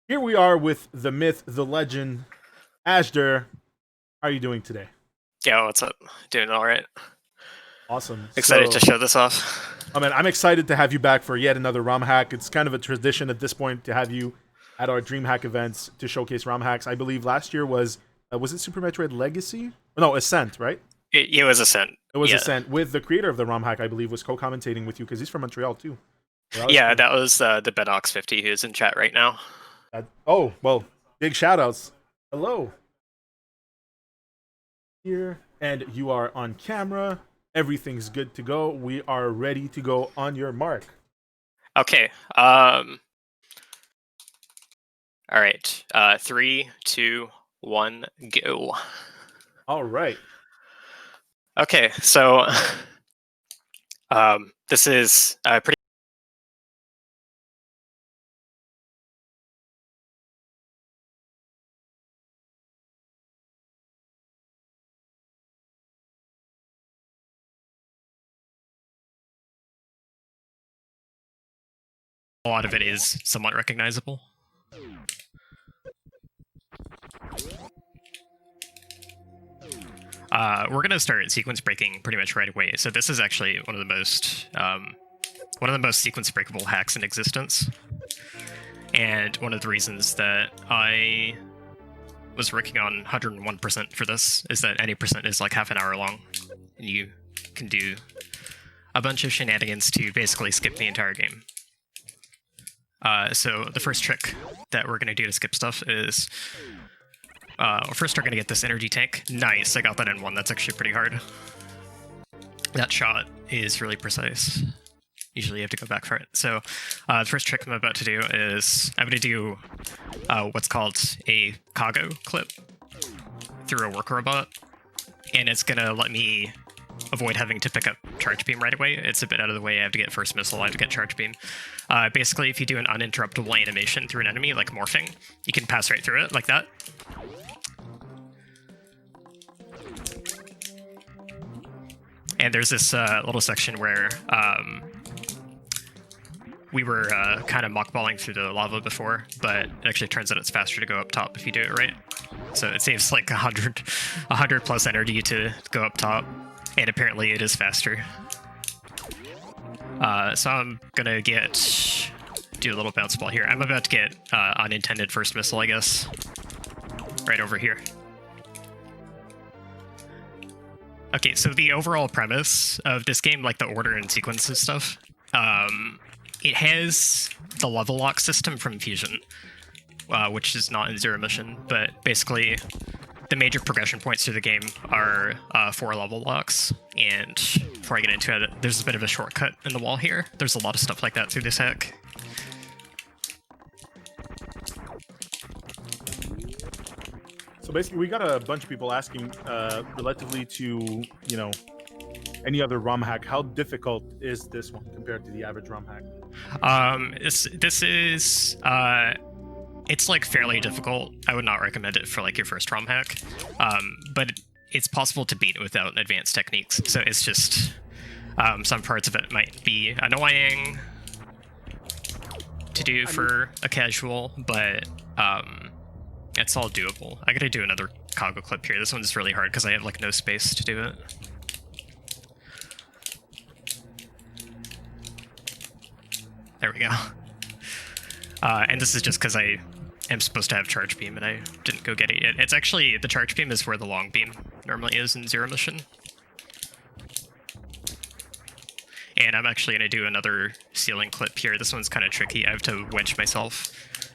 Here we are with the myth, the legend, Azder. How are you doing today? Yo, what's up? Doing all right. Awesome. Excited So, to show this off. I'm excited to have you back for yet another ROM hack. It's kind of a tradition at this point to have you at our DreamHack events to showcase ROM hacks. I believe last year was it Super Metroid Legacy? No, Ascent, right? It was Ascent. It was Yeah, Ascent with the creator of the ROM hack. I believe was co-commentating with you because he's from Montreal too. So yeah, that was the Benox50 who's in chat right now. oh well, big shout outs. Hello. Here and you are on camera. Everything's good to go. We are ready to go on your mark. Okay. All right. 3, 2, 1, go. All right. Okay, so this is pretty. A lot of it is somewhat recognizable. We're gonna start sequence breaking pretty much right away. So this is actually one of the most sequence breakable hacks in existence, and one of the reasons that I was working on 101% for this is that any percent is like half an hour long, and you can do a bunch of shenanigans to basically skip the entire game. So the first trick that we're gonna do to skip stuff is first we're gonna get this energy tank. Nice, I got that in one. That's actually pretty hard. That shot is really precise. Usually you have to go back for it. So the first trick I'm about to do is I'm going to do what's called a cargo clip through a work robot, and it's going to let me avoid having to pick up charge beam right away. It's a bit out of the way. I have to get first missile, I have to get charge beam. Basically, if you do an uninterruptible animation through an enemy, like morphing, you can pass right through it like that. And there's this little section where we were kind of mockballing through the lava before, but it actually turns out it's faster to go up top if you do it right. So it saves like 100 plus energy to go up top, and apparently it is faster. So I'm gonna do a little bounce ball here. I'm about to get unintended first missile, I guess, right over here. Okay, so the overall premise of this game, like the order and sequence and stuff, it has the level lock system from Fusion, which is not in Zero Mission, but basically the major progression points through the game are 4 level locks, and before I get into it, there's a bit of a shortcut in the wall here. There's a lot of stuff like that through this hack. So basically, we got a bunch of people asking relatively to, any other ROM hack. How difficult is this one compared to the average ROM hack? It's like fairly difficult. I would not recommend it for like your first ROM hack, but it's possible to beat it without advanced techniques. So it's just some parts of it might be annoying to do for a casual, but it's all doable. I gotta do another cargo clip here. This one's really hard because I have like no space to do it. There we go. And this is just because I am supposed to have charge beam and I didn't go get it yet. It's actually, the charge beam is where the long beam normally is in Zero Mission. And I'm actually going to do another ceiling clip here. This one's kind of tricky. I have to wedge myself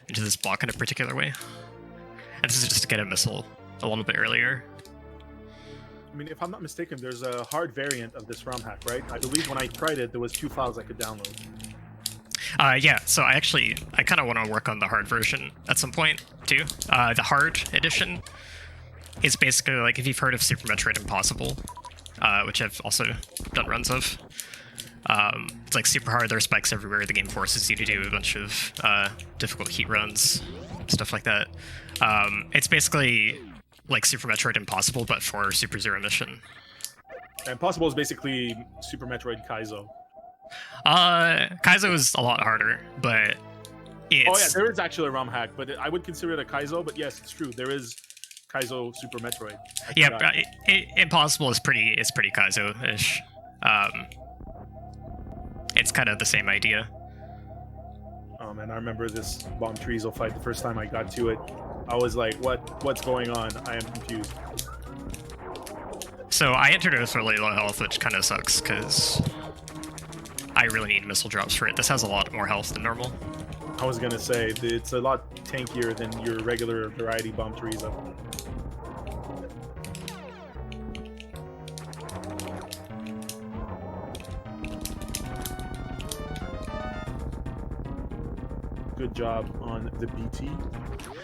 into this block in a particular way. And this is just to get a missile a little bit earlier. I mean, if I'm not mistaken, there's a hard variant of this ROM hack, right? I believe when I tried it, there was 2 files I could download. Yeah, so I kind of want to work on the hard version at some point, too. The hard edition is basically like, if you've heard of Super Metroid Impossible, which I've also done runs of. It's like super hard, there are spikes everywhere, the game forces you to do a bunch of difficult heat runs, stuff like that. It's basically like Super Metroid Impossible, but for Super Zero Mission. Impossible is basically Super Metroid Kaizo. Kaizo is a lot harder, but Oh yeah, It's there is actually a ROM hack, but I would consider it a Kaizo. But yes, it's true. There is Kaizo Super Metroid. yeah, Impossible is pretty Kaizo-ish. It's kind of the same idea. Oh man, I remember this Bomb Treezo fight the first time I got to it. I was like, what's going on? I am confused. So I entered it with really low health, which kind of sucks because I really need missile drops for it. This has a lot more health than normal. I was gonna say it's a lot tankier than your regular variety Bomb Treezo. Good job on the BT.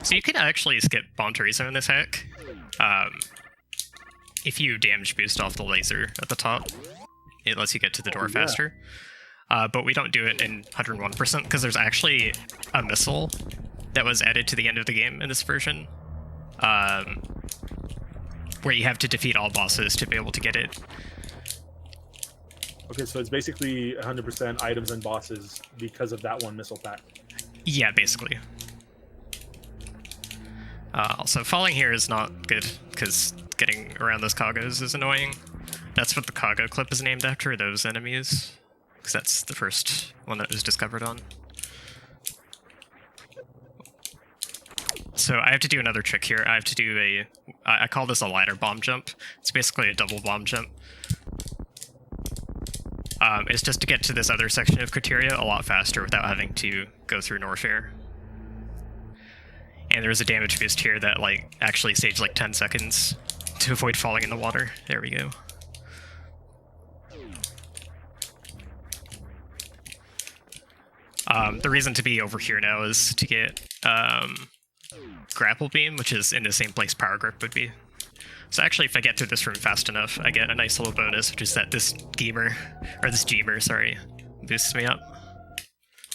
So you can actually skip Bomb Teresa in this hack. If you damage boost off the laser at the top, it lets you get to the door faster. But we don't do it in 101% because there's actually a missile that was added to the end of the game in this version, where you have to defeat all bosses to be able to get it. Okay, so it's basically 100% items and bosses because of that one missile pack. Yeah, basically. Also, falling here is not good because getting around those Kagos is annoying. That's what the Kago clip is named after, those enemies, because that's the first one that was discovered on. So I have to do another trick here. I have to do I call this a ladder bomb jump. It's basically a double bomb jump. It's just to get to this other section of criteria a lot faster without having to go through Norfair. And there's a damage boost here that like actually saves like 10 seconds to avoid falling in the water. There we go. The reason to be over here now is to get grapple beam, which is in the same place power grip would be. So actually, if I get through this room fast enough, I get a nice little bonus, which is that this Gemer, sorry, boosts me up,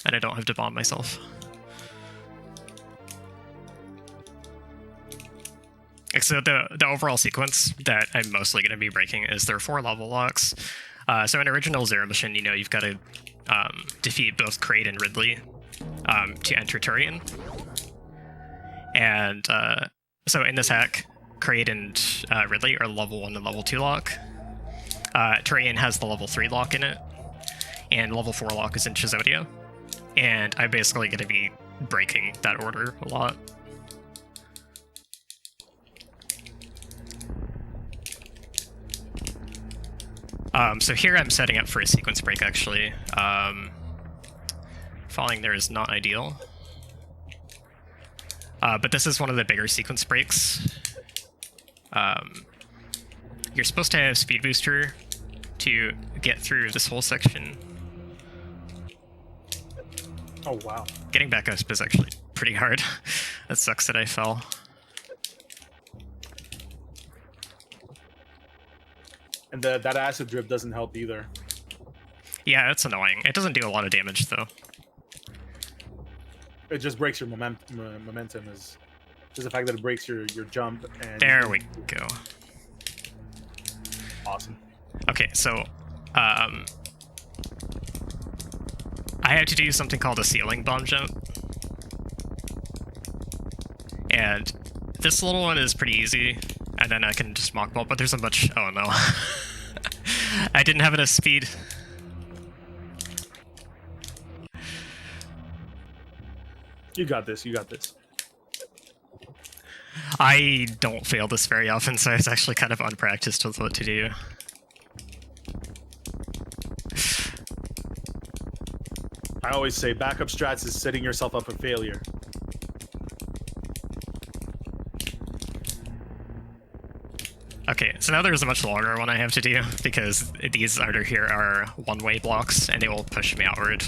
and I don't have to bomb myself. So the overall sequence that I'm mostly going to be breaking is there are 4 level locks. So in original Zero Mission, you know, you've got to defeat both Kraid and Ridley to enter Turian. And so in this hack, Kraid and Ridley are level 1 and level 2 lock. Turian has the level 3 lock in it, and level 4 lock is in Chizodia. And I'm basically going to be breaking that order a lot. So here I'm setting up for a sequence break, actually. Falling there is not ideal. But this is one of the bigger sequence breaks. You're supposed to have Speed Booster to get through this whole section. Oh, wow. Getting back up is actually pretty hard. That sucks that I fell. And that acid drip doesn't help either. Yeah, it's annoying. It doesn't do a lot of damage, though. It just breaks your momentum. Is just the fact that it breaks your jump. And there we go. Awesome. Okay, so I had to do something called a ceiling bomb jump. And this little one is pretty easy, and then I can just mock ball, but there's a bunch. Oh no. I didn't have enough speed. You got this, you got this. I don't fail this very often, so it's actually kind of unpracticed with what to do. I always say backup strats is setting yourself up for failure. Okay, so now there's a much longer one I have to do, because these under here are one-way blocks, and they will push me outward.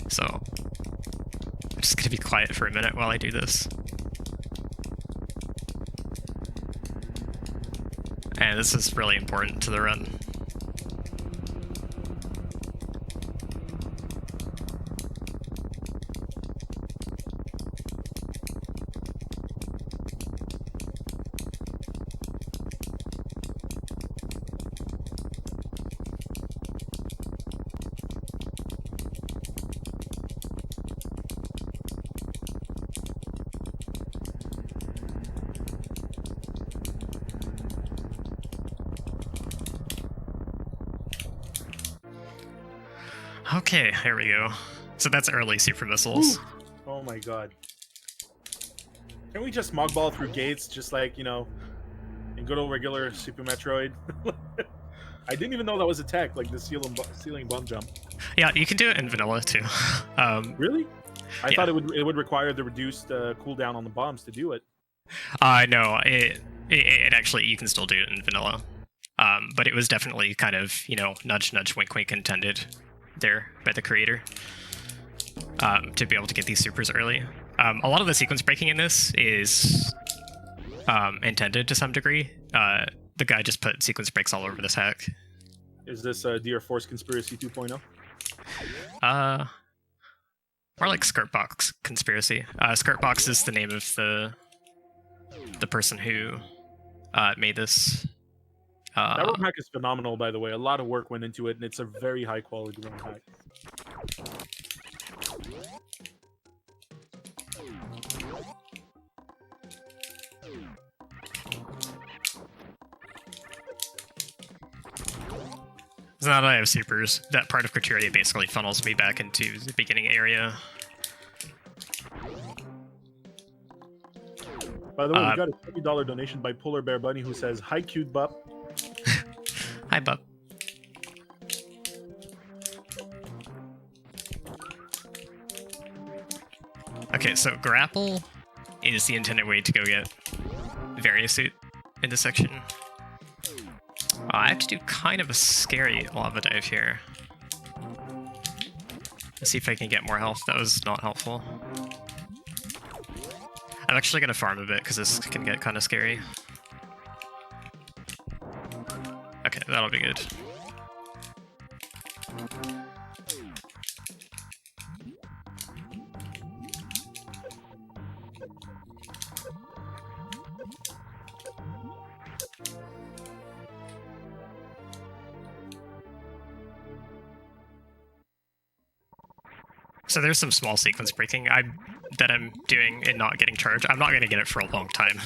So, I'm just gonna be quiet for a minute while I do this. And this is really important to the run. Okay, here we go. So that's early super missiles. Ooh. Oh my god. Can we just smog ball through gates, just like, you know, in good old regular Super Metroid? I didn't even know that was a tech, like the ceiling bump jump. Yeah, you can do it in vanilla too. Really? I Yeah. thought it would require the reduced cooldown on the bombs to do it. No, it actually, you can still do it in vanilla. But it was definitely kind of, you know, nudge, nudge, wink, wink intended there by the creator to be able to get these supers early. A lot of the sequence breaking in this is intended to some degree. The guy just put sequence breaks all over this hack. Is this Dear Force Conspiracy 2.0? More like Skirt Box Conspiracy. Skirt Box is the name of the person who made this. That ROM hack is phenomenal, by the way. A lot of work went into it, and it's a very high quality ROM hack. So now that I have supers, that part of criteria basically funnels me back into the beginning area. By the way, we got a $20 donation by Polar Bear Bunny who says, "Hi, cute bup." Hi, bub. Okay, so grapple is the intended way to go get various suit in this section. I have to do kind of a scary lava dive here. Let's see if I can get more health. That was not helpful. I'm actually going to farm a bit because this can get kind of scary. Okay, that'll be good. So there's some small sequence breaking that I'm doing and not getting charged. I'm not going to get it for a long time.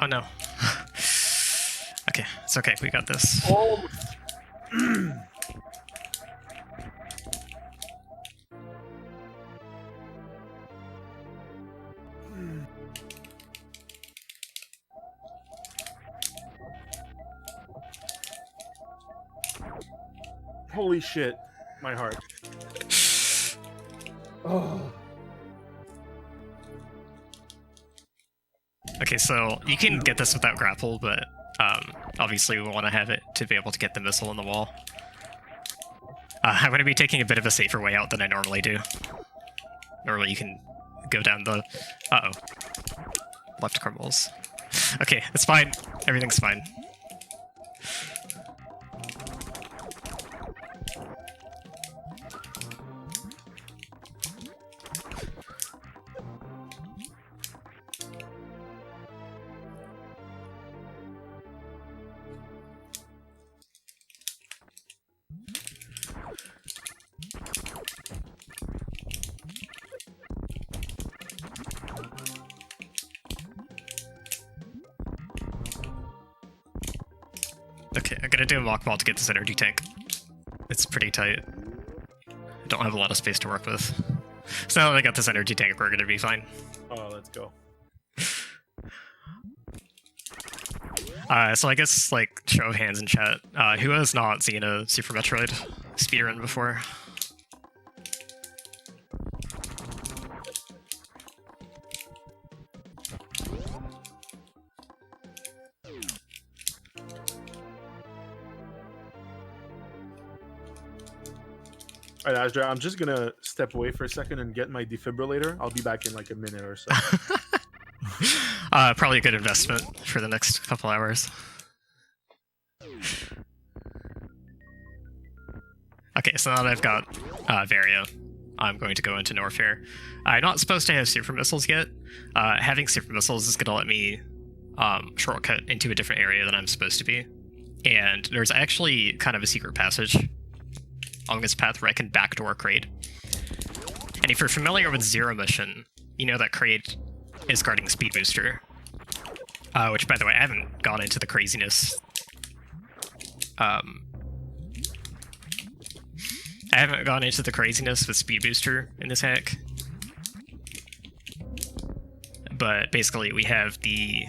Oh no. Okay, it's okay. We got this. Oh. Holy shit, my heart. Oh. Okay, so you can get this without grapple, but obviously we want to have it to be able to get the missile in the wall. I'm going to be taking a bit of a safer way out than I normally do. Normally you can go down the... Uh-oh. Left crumbles. Okay, it's fine. Everything's fine. Okay, I'm gonna do a walk ball to get this energy tank. It's pretty tight. I don't have a lot of space to work with. So now that I got this energy tank, we're gonna be fine. Oh, let's go. So I guess, like, show of hands in chat. Who has not seen a Super Metroid speedrun before? Alright, Azder, I'm just gonna step away for a second and get my defibrillator. I'll be back in like a minute or so. Probably a good investment for the next couple hours. Okay, so now that I've got Varia, I'm going to go into Norfair. I'm not supposed to have super missiles yet. Having super missiles is going to let me shortcut into a different area than I'm supposed to be. And there's actually kind of a secret passage along this path where I can backdoor Kraid. And if you're familiar with Zero Mission, you know that Kraid is guarding Speed Booster. Which, by the way, I haven't gone into the craziness. I haven't gone into the craziness with Speed Booster in this hack. But basically, we have the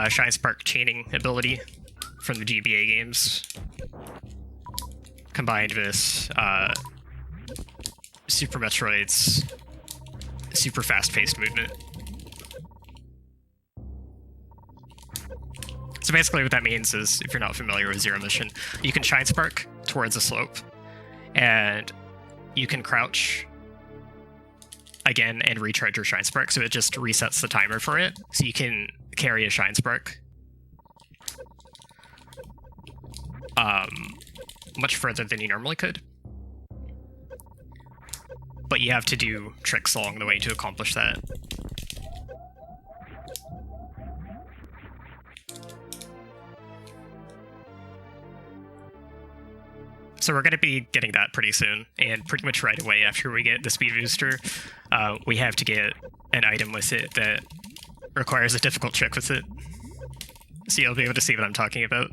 Shine Spark chaining ability from the GBA games, combined with Super Metroid's super fast-paced movement. So basically what that means is, if you're not familiar with Zero Mission, you can Shine Spark towards a slope, and you can crouch again and recharge your Shine Spark, so it just resets the timer for it, so you can carry a Shine Spark much further than you normally could. But you have to do tricks along the way to accomplish that. So we're going to be getting that pretty soon, and pretty much right away after we get the Speed Booster, we have to get an item with it that requires a difficult trick with it. So you'll be able to see what I'm talking about.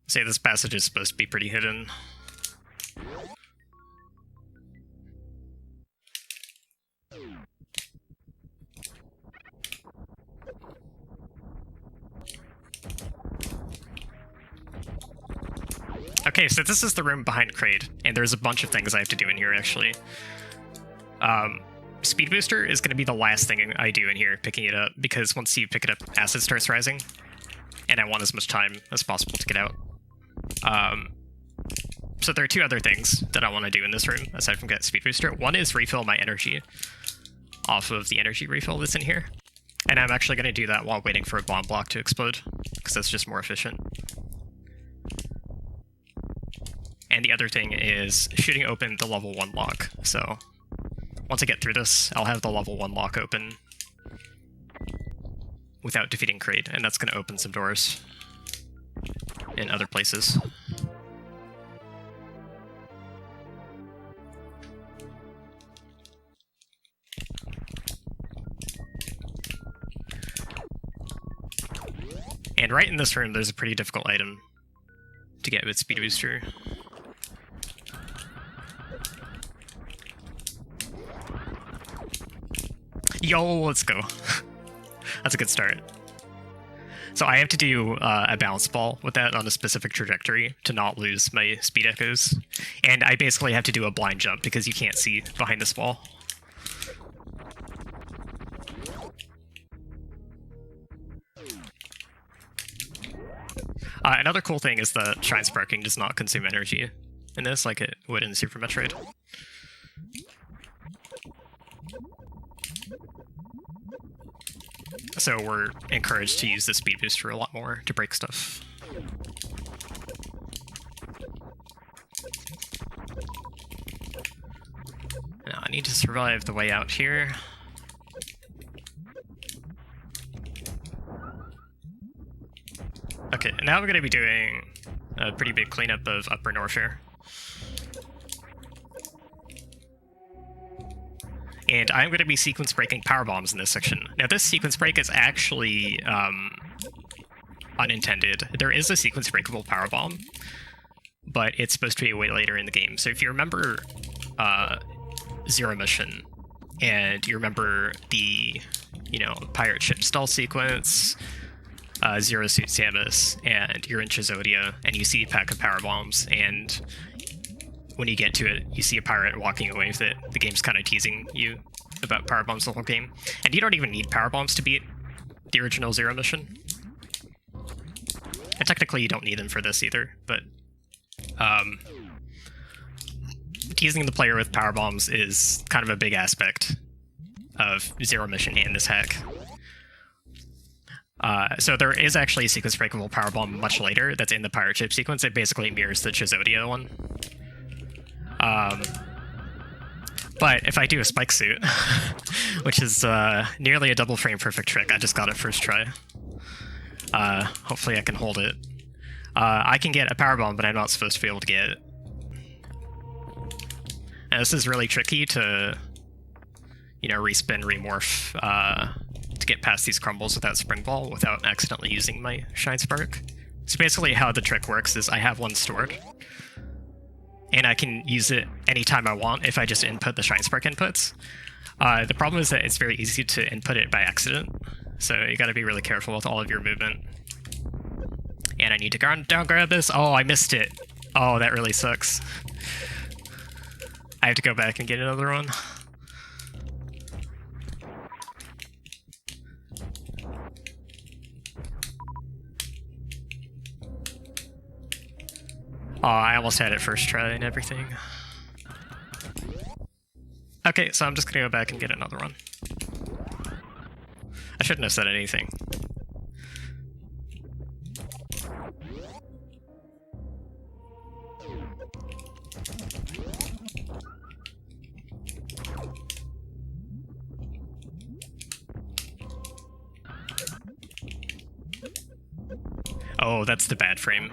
Say this passage is supposed to be pretty hidden. Okay, so this is the room behind Kraid, and there's a bunch of things I have to do in here, actually. Speed Booster is going to be the last thing I do in here, picking it up, because once you pick it up, acid starts rising, and I want as much time as possible to get out. So there are two other things that I want to do in this room, aside from get Speed Booster. One is refill my energy off of the energy refill that's in here, and I'm actually going to do that while waiting for a bomb block to explode, because that's just more efficient. And the other thing is shooting open the level 1 lock. So once I get through this, I'll have the level 1 lock open without defeating Kraid, and that's going to open some doors in other places. And right in this room, there's a pretty difficult item to get with Speed Booster. Yo, let's go. That's a good start. So I have to do a bounce ball with that on a specific trajectory to not lose my speed echoes. And I basically have to do a blind jump because you can't see behind this wall. Another cool thing is that Shine Sparking does not consume energy in this like it would in Super Metroid. So we're encouraged to use the Speed Booster a lot more to break stuff. Now I need to survive the way out here. Okay, now we're going to be doing a pretty big cleanup of Upper North here. And I'm going to be sequence breaking power bombs in this section. Now this sequence break is actually unintended. There is a sequence breakable power bomb, but it's supposed to be way later in the game. So if you remember Zero Mission, and you remember the, pirate ship stall sequence, Zero Suit Samus, and you're in Chizodia, and you see a pack of power bombs, and when you get to it, you see a pirate walking away with it. The game's kind of teasing you about power bombs the whole game. And you don't even need power bombs to beat the original Zero Mission. And technically you don't need them for this either, but teasing the player with power bombs is kind of a big aspect of zero mission and this hack. So there is actually a sequence breakable power bomb much later that's in the pirate ship sequence. It basically mirrors the Chizodia one. But if I do a spike suit, which is nearly a double frame perfect trick, I just got it first try. Hopefully I can hold it. I can get a power bomb, but I'm not supposed to be able to get it. And this is really tricky to, you know, respin, remorph, to get past these crumbles without Spring Ball, without accidentally using my Shine Spark. So basically how the trick works is I have one stored, and I can use it anytime I want if I just input the Shine Spark inputs. The problem is that it's very easy to input it by accident, so you gotta be really careful with all of your movement. And I need to down grab this. Oh, I missed it. Oh, that really sucks. I have to go back and get another one. Oh, I almost had it first try and everything. Okay, so I'm just gonna go back and get another one. I shouldn't have said anything. Oh, that's the bad frame.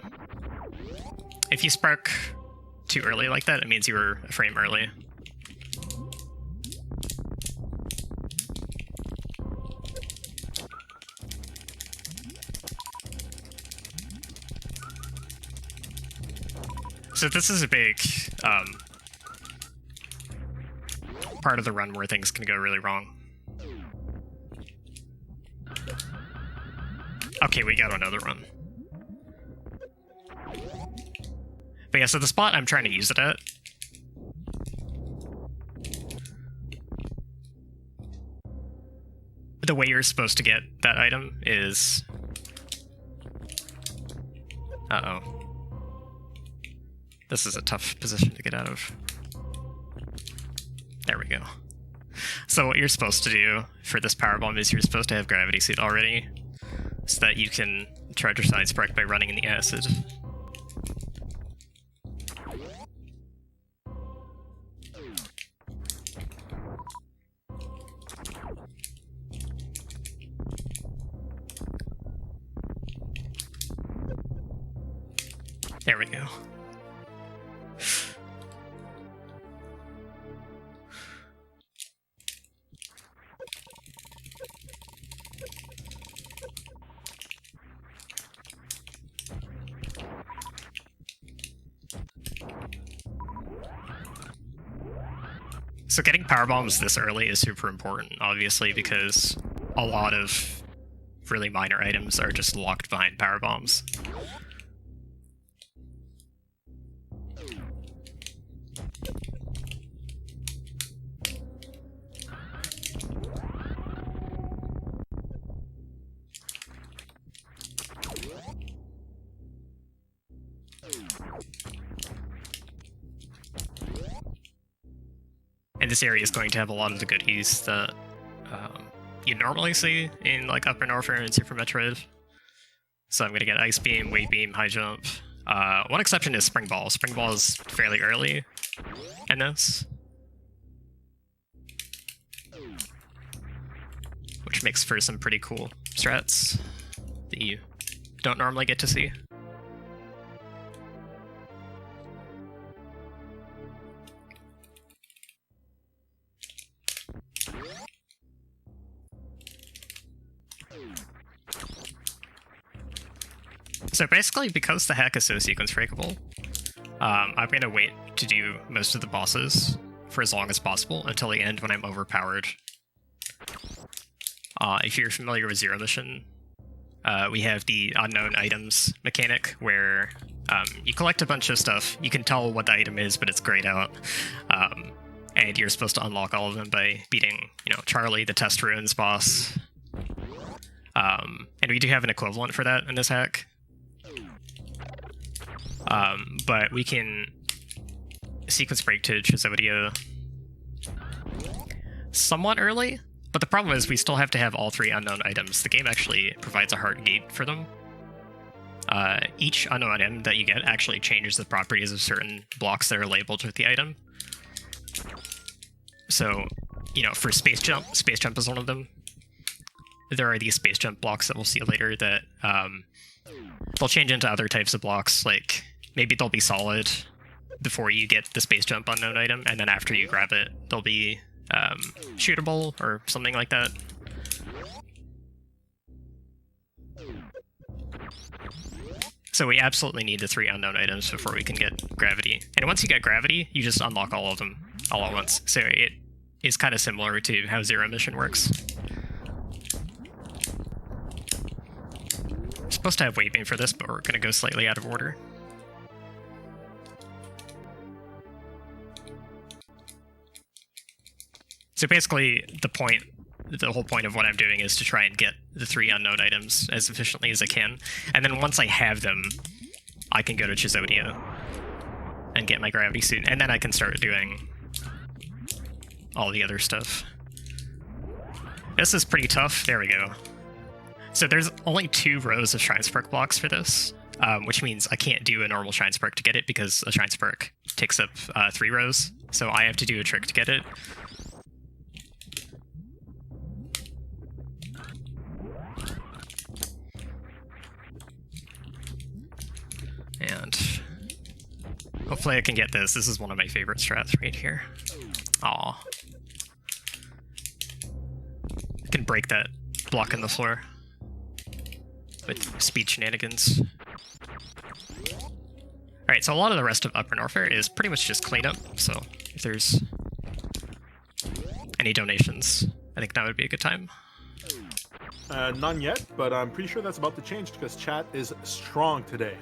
If you spark too early like that, it means you were a frame early. So this is a big part of the run where things can go really wrong. Okay, we got another run. But yeah, so the spot I'm trying to use it at, the way you're supposed to get that item is... Uh-oh. This is a tough position to get out of. There we go. So what you're supposed to do for this power bomb is you're supposed to have Gravity Seed already, so that you can charge your Side Spark by running in the acid. There we go. So getting power bombs this early is super important, obviously, because a lot of really minor items are just locked behind power bombs. And this area is going to have a lot of the goodies that you normally see in like Upper Norfair and Super Metroid. So I'm going to get Ice Beam, Wave Beam, High Jump. One exception is Spring Ball. Spring Ball is fairly early in this, which makes for some pretty cool strats that you don't normally get to see. So basically, because the hack is so sequence breakable, I'm going to wait to do most of the bosses for as long as possible until the end when I'm overpowered. If you're familiar with Zero Mission, we have the unknown items mechanic where you collect a bunch of stuff, you can tell what the item is, but it's grayed out, and you're supposed to unlock all of them by beating, you know, Charlie, the Test Ruins boss. And we do have an equivalent for that in this hack. But we can sequence break to Chizodia somewhat early, but the problem is we still have to have all 3 unknown items. The game actually provides a hard gate for them. Each unknown item that you get actually changes the properties of certain blocks that are labeled with the item. So, you know, for Space Jump is one of them. There are these Space Jump blocks that we'll see later that they'll change into other types of blocks, like maybe they'll be solid before you get the Space Jump unknown item, and then after you grab it, they'll be shootable or something like that. So we absolutely need the 3 unknown items before we can get Gravity. And once you get Gravity, you just unlock all of them all at once. So it is kind of similar to how Zero Mission works. I'm supposed to have Waybeam for this, but we're going to go slightly out of order. So basically, the whole point of what I'm doing is to try and get the 3 unknown items as efficiently as I can. And then once I have them, I can go to Chizodia and get my Gravity Suit. And then I can start doing all the other stuff. This is pretty tough. There we go. So there's only 2 rows of Shine Spark blocks for this, which means I can't do a normal Shine Spark to get it because a Shine Spark takes up 3 rows. So I have to do a trick to get it. And hopefully I can get this. This is one of my favorite strats right here. Aw. I can break that block in the floor with speed shenanigans. Alright, so a lot of the rest of Upper Norfair is pretty much just cleanup, so if there's any donations, I think now would be a good time. None yet, but I'm pretty sure that's about to change because chat is strong today.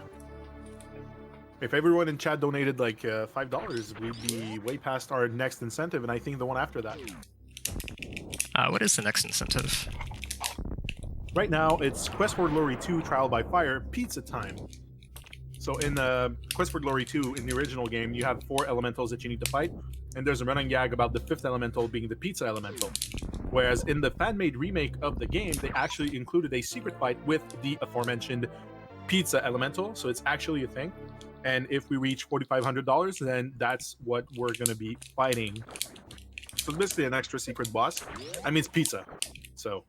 If everyone in chat donated like $5, we'd be way past our next incentive, and I think the one after that. What is the next incentive? Right now, it's Quest for Glory 2 Trial by Fire Pizza Time. So in Quest for Glory 2, in the original game, you have 4 elementals that you need to fight, and there's a running gag about the 5th elemental being the pizza elemental. Whereas in the fan-made remake of the game, they actually included a secret fight with the aforementioned pizza elemental, so it's actually a thing. And if we reach $4,500, then that's what we're going to be fighting. So it's basically an extra secret boss. I mean, it's pizza, so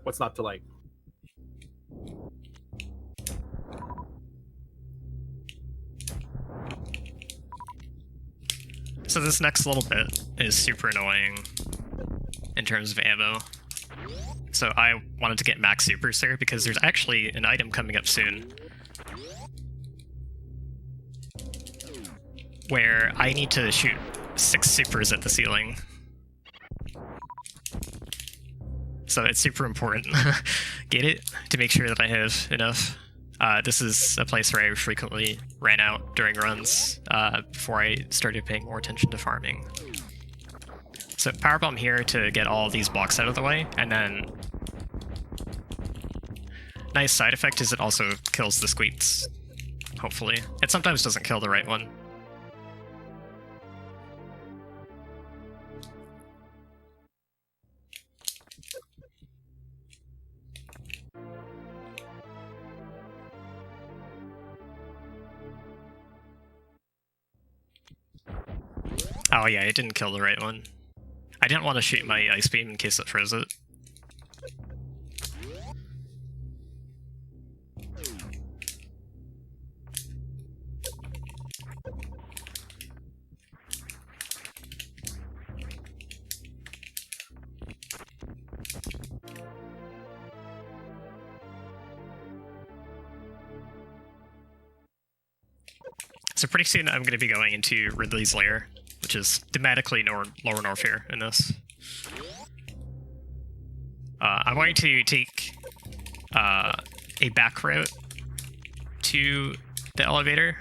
what's not to like? So this next little bit is super annoying in terms of ammo. So I wanted to get max supers there because there's actually an item coming up soon where I need to shoot 6 supers at the ceiling. So it's super important. Get it? To make sure that I have enough. This is a place where I frequently ran out during runs before I started paying more attention to farming. So power bomb here to get all these blocks out of the way, and then nice side effect is it also kills the squeaks, hopefully. It sometimes doesn't kill the right one. Oh yeah, it didn't kill the right one. I didn't want to shoot my ice beam in case it froze it. So pretty soon I'm going to be going into Ridley's Lair, which is thematically Lower Norfair in this. I'm going to take a back route to the elevator.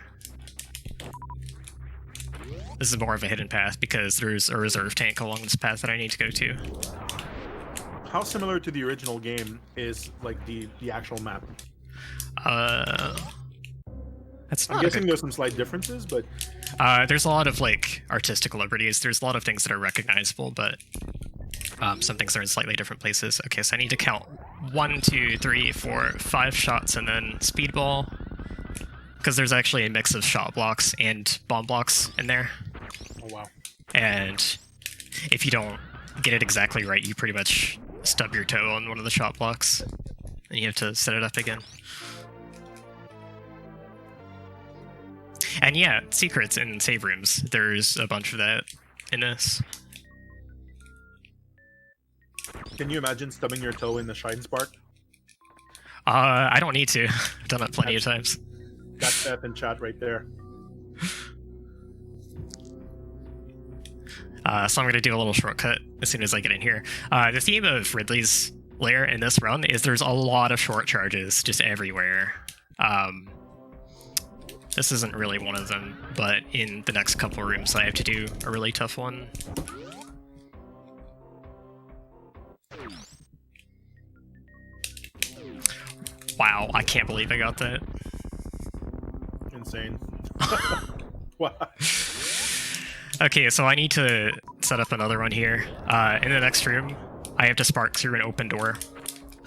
This is more of a hidden path because there's a reserve tank along this path that I need to go to. How similar to the original game is like the actual map? That's I'm not a guessing good... there's some slight differences, but There's a lot of like artistic liberties. There's a lot of things that are recognizable, but some things are in slightly different places. Okay, so I need to count 1, 2, 3, 4, 5 shots and then speedball. Because there's actually a mix of shot blocks and bomb blocks in there. oh wow. And if you don't get it exactly right, you pretty much stub your toe on one of the shot blocks. And you have to set it up again. And yeah, secrets in save rooms. There's a bunch of that in this. Can you imagine stubbing your toe in the Shine Spark? I don't need to. I've done it plenty of times. That's F in chat right there. So I'm going to do a little shortcut as soon as I get in here. The theme of Ridley's lair in this run is there's a lot of short charges just everywhere. This isn't really one of them, but in the next couple rooms I have to do a really tough one. Wow, I can't believe I got that. Insane. Wow. Okay, so I need to set up another one here. In the next room, I have to spark through an open door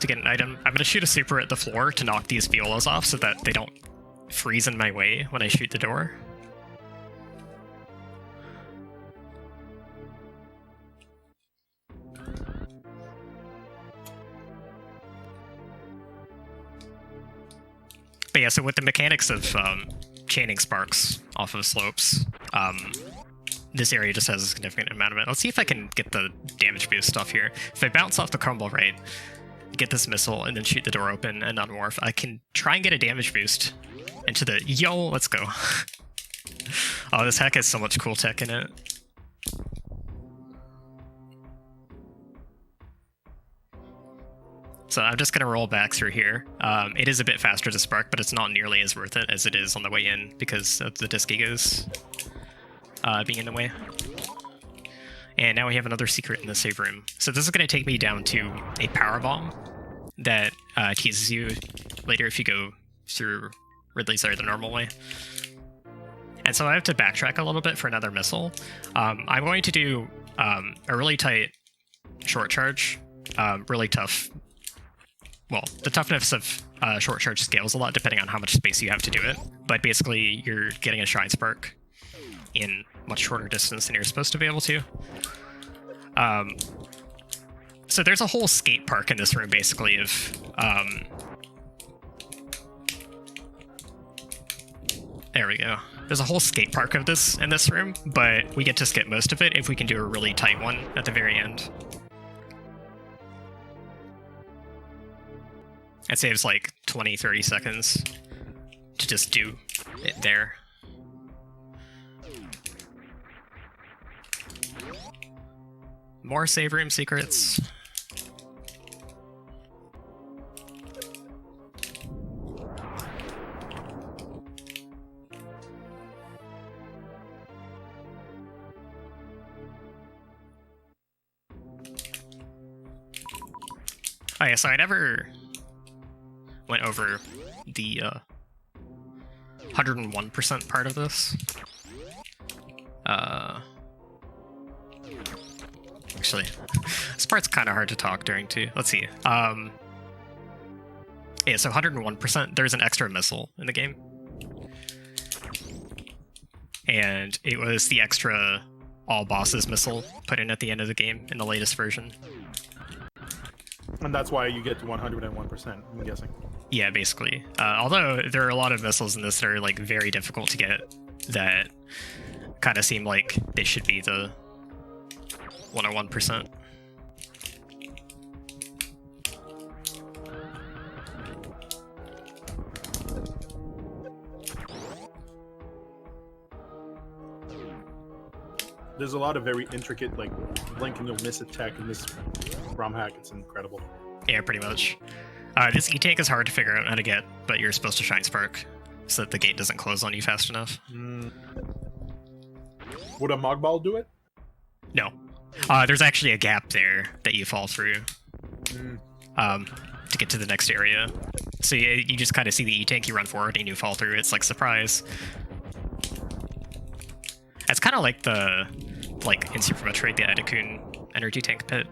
to get an item. I'm going to shoot a super at the floor to knock these violas off so that they don't freeze in my way when I shoot the door. But yeah, so with the mechanics of chaining sparks off of slopes, this area just has a significant amount of it. Let's see if I can get the damage boost off here. If I bounce off the crumble right, get this missile, and then shoot the door open and unmorph, I can try and get a damage boost into the... Yo, let's go. Oh, this hack has so much cool tech in it. So I'm just going to roll back through here. It is a bit faster to spark, but it's not nearly as worth it as it is on the way in because of the disc egos being in the way. And now we have another secret in the save room. So this is going to take me down to a power bomb that teases you later if you go through Ridley's lair the normal way. And so I have to backtrack a little bit for another missile. I'm going to do a really tight short charge, really tough. Well, the toughness of short charge scales a lot depending on how much space you have to do it. But basically, you're getting a Shine Spark in much shorter distance than you're supposed to be able to. So there's a whole skate park in this room, basically, of... there we go. There's a whole skate park of this in this room, but we get to skip most of it if we can do a really tight one at the very end. It saves like 20-30 seconds to just do it there. More save room secrets. Oh yeah, so I never went over the 101% part of this. Actually, this part's kind of hard to talk during too. Let's see. Yeah, so 101%, there's an extra missile in the game. And it was the extra all bosses missile put in at the end of the game in the latest version. And that's why you get to 101%, I'm guessing. Yeah, basically. Although there are a lot of missiles in this that are like very difficult to get that kind of seem like they should be the 101%. There's a lot of very intricate, like, blink and you'll miss a tech in this ROM hack. It's incredible. Yeah, pretty much. This E-Tank is hard to figure out how to get, but you're supposed to Shine Spark so that the gate doesn't close on you fast enough. Would a Mog Ball do it? No. There's actually a gap there that you fall through to get to the next area. So you just kind of see the E-tank, you run forward, and you fall through. It's like surprise. It's kind of like in Super Metroid, the Edakun energy tank pit.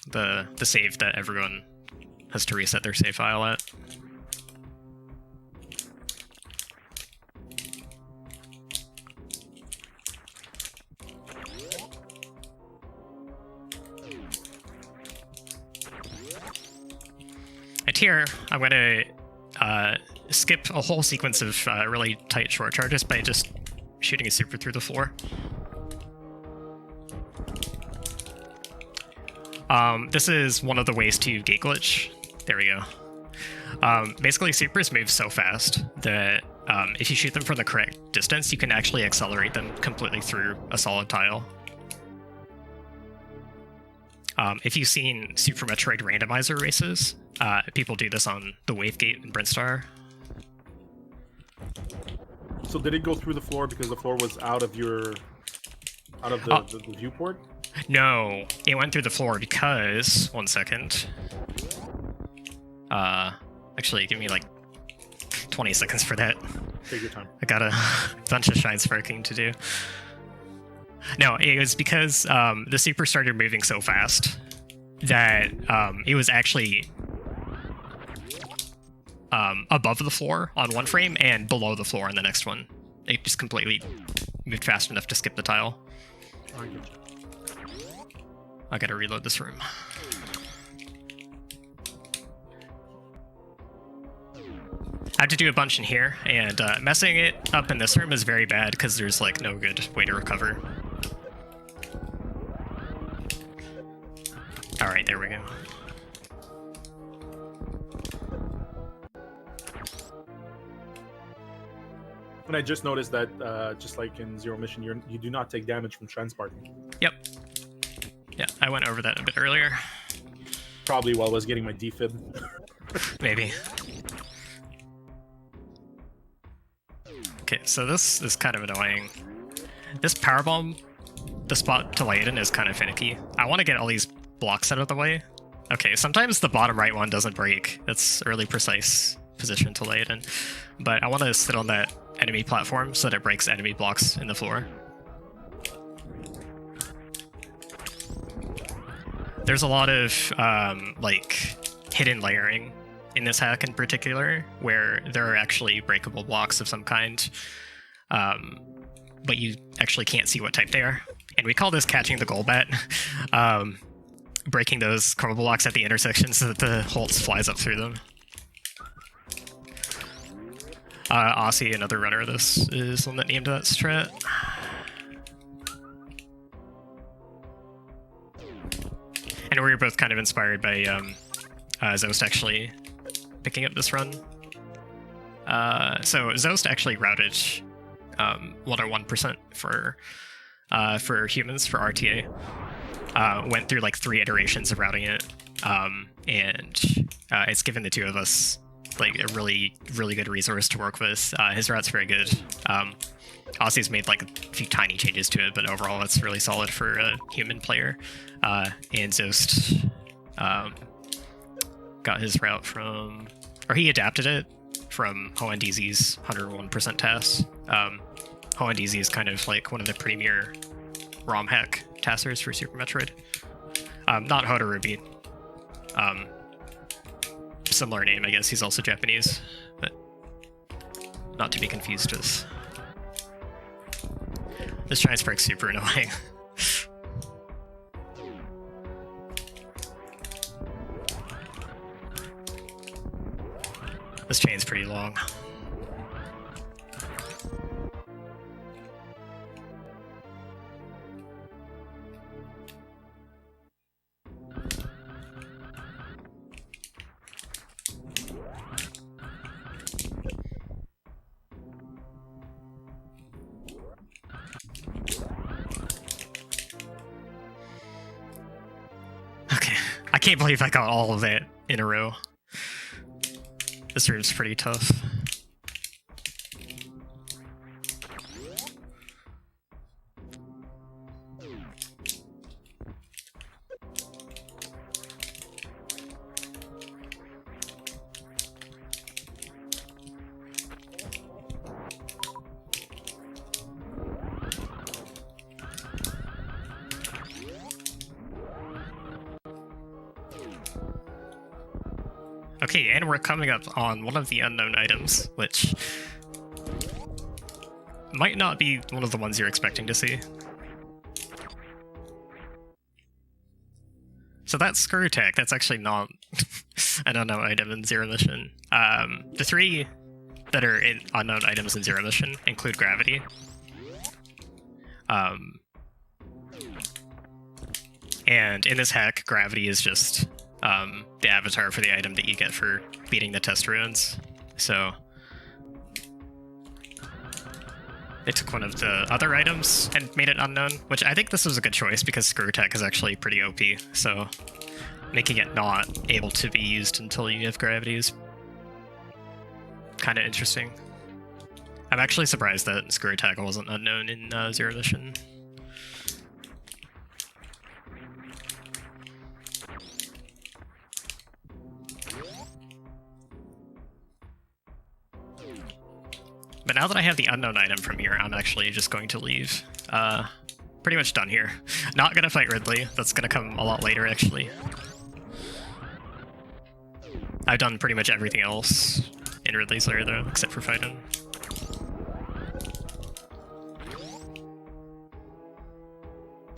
The save that everyone has to reset their save file at. And here, I'm going to skip a whole sequence of really tight short charges by just shooting a super through the floor. This is one of the ways to gate glitch. There we go. Basically, supers move so fast that if you shoot them from the correct distance, you can actually accelerate them completely through a solid tile. If you've seen Super Metroid randomizer races, people do this on the Wave Gate in Brinstar. So did it go through the floor because the floor was out of the viewport? No, it went through the floor because... One second. Actually, give me like 20 seconds for that. Take your time. I got a bunch of shine sparking to do. No, it was because the super started moving so fast that it was actually above the floor on one frame and below the floor on the next one. It just completely moved fast enough to skip the tile. I gotta reload this room. I have to do a bunch in here, and messing it up in this room is very bad because there's like no good way to recover. Alright, there we go. And I just noticed that, just like in Zero Mission, you do not take damage from shine sparking. Yep. Yeah, I went over that a bit earlier. Probably while I was getting my defib. Maybe. Okay, so this is kind of annoying. This power bomb, the spot to lay it in is kind of finicky. I want to get all these blocks out of the way. Okay, sometimes the bottom right one doesn't break. That's a really precise position to lay it in. But I want to sit on that enemy platform so that it breaks enemy blocks in the floor. There's a lot of like hidden layering in this hack in particular, where there are actually breakable blocks of some kind, but you actually can't see what type they are. And we call this catching the Golbat, breaking those crumble blocks at the intersection so that the Holtz flies up through them. Aussie, another runner of this, is one that named that strat. And we were both kind of inspired by Zost actually picking up this run. So Zost actually routed 101% for humans for RTA. Went through like 3 iterations of routing it, and it's given the two of us like a really good resource to work with. His route's very good. Aussie's made like a few tiny changes to it, but overall it's really solid for a human player. And Zost got his route from, or he adapted it from HoenDZ's 101% TAS. HoenDZ is kind of like one of the premier ROM hack tassers for Super Metroid. Not Hodorubi. Similar name, I guess. He's also Japanese, but not to be confused with. This giant spark's super annoying. This chain's pretty long. Okay, I can't believe I got all of that in a row. This room's pretty tough. Okay, and we're coming up on one of the unknown items, which might not be one of the ones you're expecting to see. So that's Screw Tech. That's actually not an unknown item in Zero Mission. The three that are in unknown items in Zero Mission include Gravity. And in this hack, Gravity is just the avatar for the item that you get for beating the test ruins. So they took one of the other items and made it unknown, which I think this was a good choice because Screw Tech is actually pretty OP, so making it not able to be used until you have Gravity is kind of interesting. I'm actually surprised that Screw Tech wasn't unknown in Zero Mission. But now that I have the unknown item from here, I'm actually just going to leave. Pretty much done here. Not gonna fight Ridley. That's gonna come a lot later, actually. I've done pretty much everything else in Ridley's lair, though, except for fighting.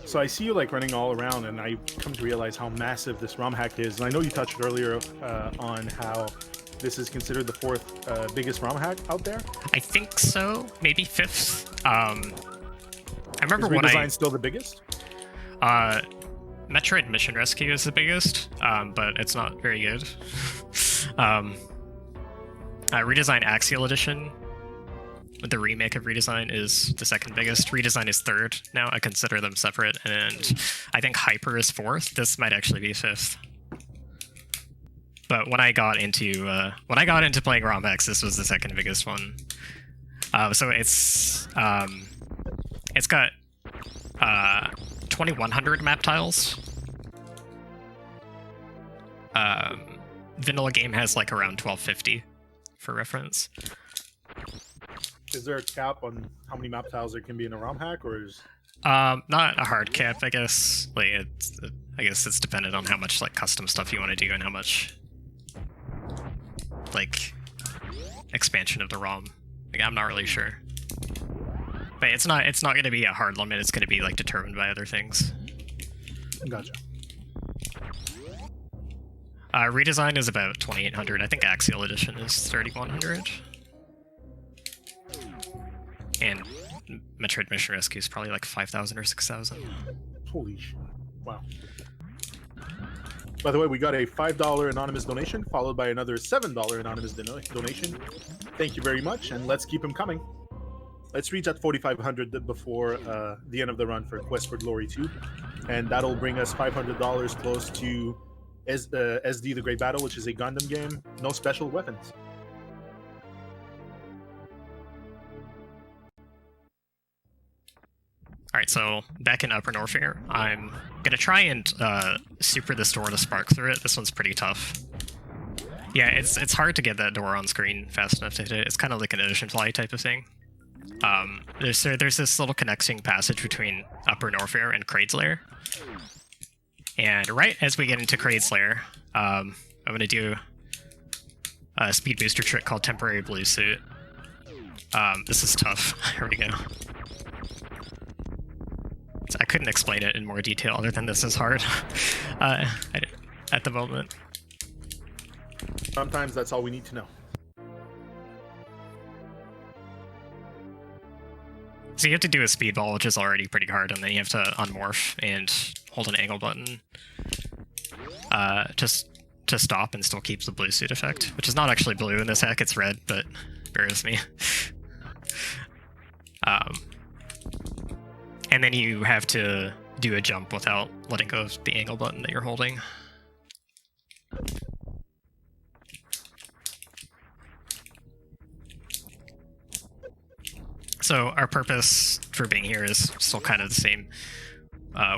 So I see you like running all around, and I come to realize how massive this ROM hack is. And I know you touched earlier on how this is considered the fourth biggest ROM hack out there. I think so. Maybe fifth. I remember is when Redesign still the biggest? Metroid Mission Rescue is the biggest, but it's not very good. Redesign Axial Edition, the remake of Redesign, is the second biggest. Redesign is third now. I consider them separate, and I think Hyper is fourth. This might actually be fifth. But when I got into playing ROM hacks, this was the second biggest one. So it's got 2100 map tiles. Vanilla game has like around 1250 for reference. Is there a cap on how many map tiles there can be in a ROM hack, or is not a hard cap, I guess. Like I guess it's dependent on how much like custom stuff you want to do and how much like expansion of the ROM. Like, I'm not really sure. But it's not going to be a hard limit. It's going to be like determined by other things. Gotcha. Redesign is about 2800. I think Axial Edition is 3100. And Metroid Mission Rescue is probably like 5000 or 6000. Holy shit. Wow. By the way, we got a $5 anonymous donation, followed by another $7 anonymous donation. Thank you very much, and let's keep them coming. Let's reach at 4,500 before the end of the run for Quest for Glory 2, and that'll bring us $500 close to SD The Great Battle, which is a Gundam game, no special weapons. Alright, so back in Upper Norfair, I'm gonna try and super this door to spark through it. This one's pretty tough. Yeah, it's hard to get that door on screen fast enough to hit it. It's kind of like an ocean fly type of thing. There's this little connecting passage between Upper Norfair and Kraid's lair. And right as we get into Kraid's lair, I'm gonna do a speed booster trick called Temporary Blue Suit. This is tough. Here we go. I couldn't explain it in more detail other than this is hard at the moment. Sometimes that's all we need to know. So you have to do a speedball, which is already pretty hard, and then you have to unmorph and hold an angle button just to stop and still keep the blue suit effect, which is not actually blue in this hack, it's red, but bear with me. And then you have to do a jump without letting go of the angle button that you're holding. So our purpose for being here is still kind of the same.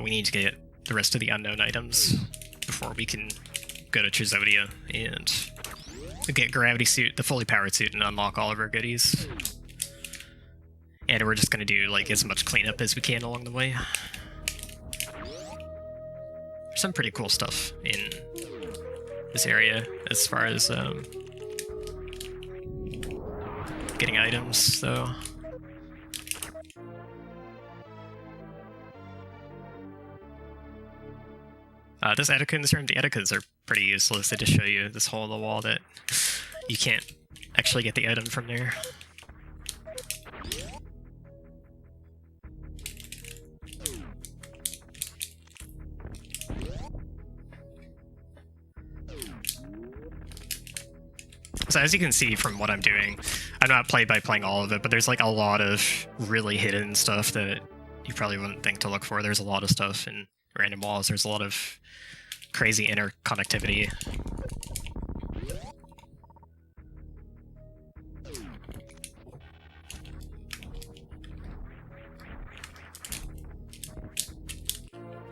We need to get the rest of the unknown items before we can go to Trizodia and get Gravity Suit, the fully powered suit, and unlock all of our goodies. And we're just going to do like as much cleanup as we can along the way. Some pretty cool stuff in this area as far as getting items, though. This Anakin's room, the Anakin's are pretty useless. They just show you this hole in the wall that you can't actually get the item from there. So as you can see from what I'm doing, I'm not playing by playing all of it, but there's like a lot of really hidden stuff that you probably wouldn't think to look for. There's a lot of stuff in random walls. There's a lot of crazy interconnectivity.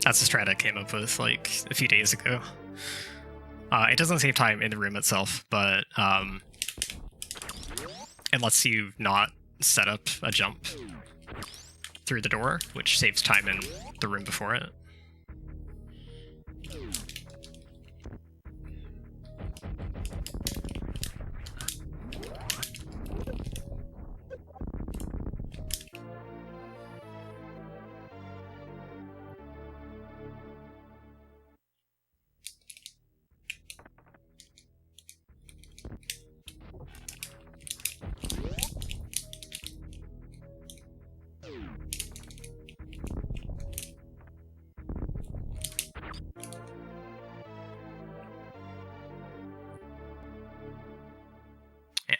That's the strat I came up with like a few days ago. It doesn't save time in the room itself, but it lets you not set up a jump through the door, which saves time in the room before it.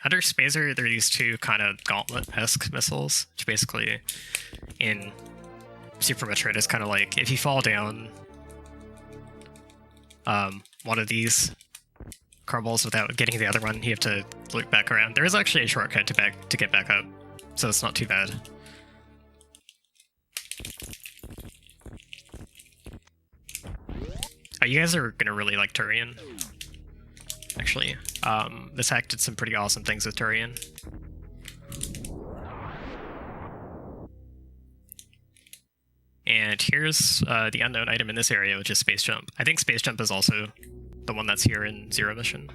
Under Spazer, there are these two kind of gauntlet-esque missiles, which basically, in Super Metroid, is kind of like, if you fall down one of these crumbles without getting the other one, you have to loop back around. There is actually a shortcut to get back up, so it's not too bad. You guys are gonna really like Turian. Actually, this hack did some pretty awesome things with Turian. And here's the unknown item in this area, which is Space Jump. I think Space Jump is also the one that's here in Zero Mission.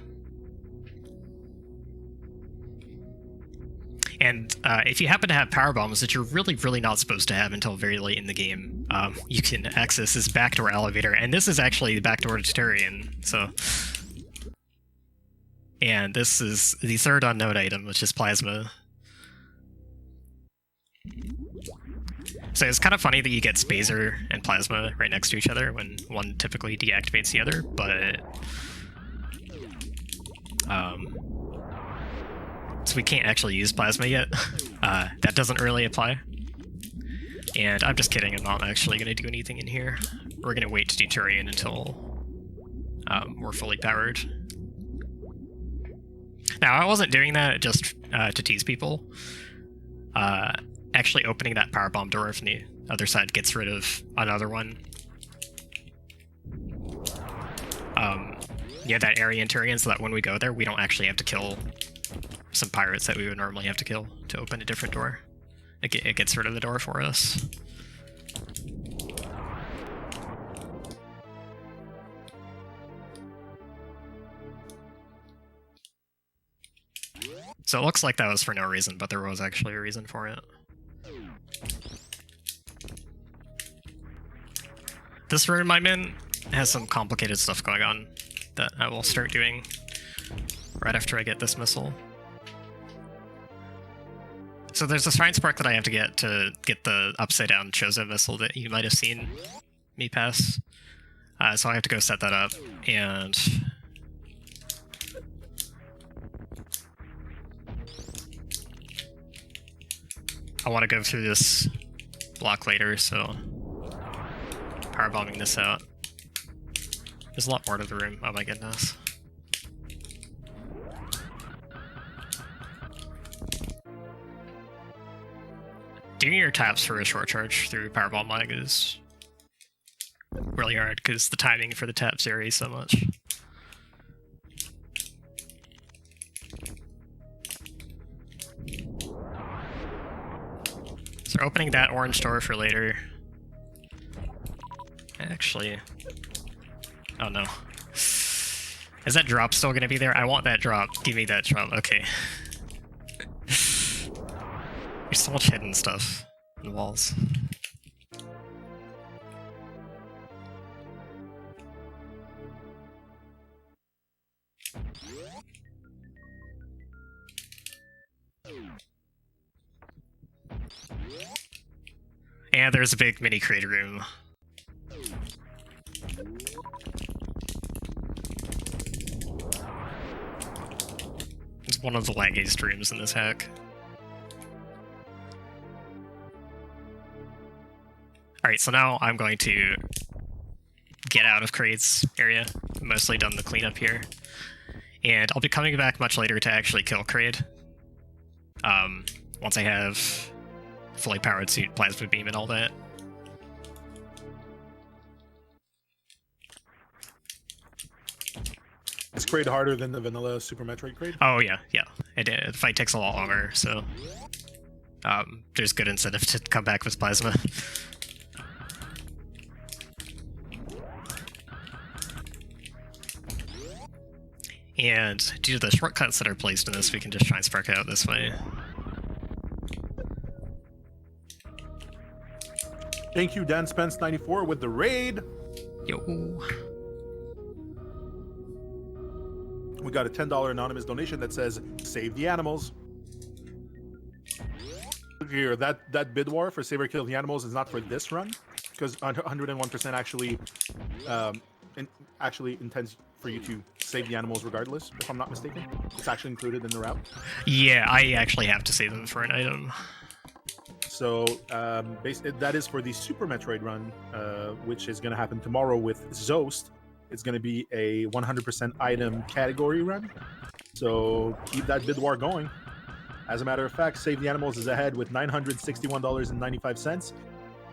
And if you happen to have power bombs that you're really not supposed to have until very late in the game, you can access this backdoor elevator, and this is actually the backdoor to Turian. So. And this is the third unknown item, which is Plasma. So it's kind of funny that you get Spazer and Plasma right next to each other when one typically deactivates the other, but... so we can't actually use Plasma yet. That doesn't really apply. And I'm just kidding, I'm not actually going to do anything in here. We're going to wait to do Turian until we're fully powered. Now, I wasn't doing that just to tease people. Actually opening that power bomb door from the other side gets rid of another one. Yeah, that area in Turian, so that when we go there, we don't actually have to kill some pirates that we would normally have to kill to open a different door. It gets rid of the door for us. So it looks like that was for no reason, but there was actually a reason for it. This room I'm in has some complicated stuff going on that I will start doing right after I get this missile. So there's a shrine spark that I have to get the upside down Chozo missile that you might have seen me pass. So I have to go set that up, and I want to go through this block later, so power bombing this out. There's a lot more to the room. Oh my goodness. Doing your taps for a short charge through powerbomb lag is really hard because the timing for the taps varies so much. So we're opening that orange door for later. Actually, oh no. Is that drop still gonna be there? I want that drop. Give me that drop. Okay. There's so much hidden stuff in the walls. And there's a big mini creator room. It's one of the laggiest rooms in this hack. Alright, so now I'm going to get out of Kraid's area. Mostly done the cleanup here. And I'll be coming back much later to actually kill Kraid. Once I have fully powered suit, plasma beam, and all that. Is Kraid harder than the vanilla Super Metroid Kraid? Oh yeah, yeah. The fight takes a lot longer, so there's good incentive to come back with plasma. And due to the shortcuts that are placed in this, we can just try and spark out this way. Thank you, Dan Spence94 with the raid. Yo. We got a $10 anonymous donation that says, save the animals. Look here, that bid war for Saber Kill the Animals is not for this run, because 101% actually intends for you to save the animals regardless, if I'm not mistaken. It's actually included in the route. Yeah, I actually have to save them for an item. So that is for the Super Metroid run, which is going to happen tomorrow with Zost. It's going to be a 100% item category run. So keep that bid war going. As a matter of fact, Save the Animals is ahead with $961.95,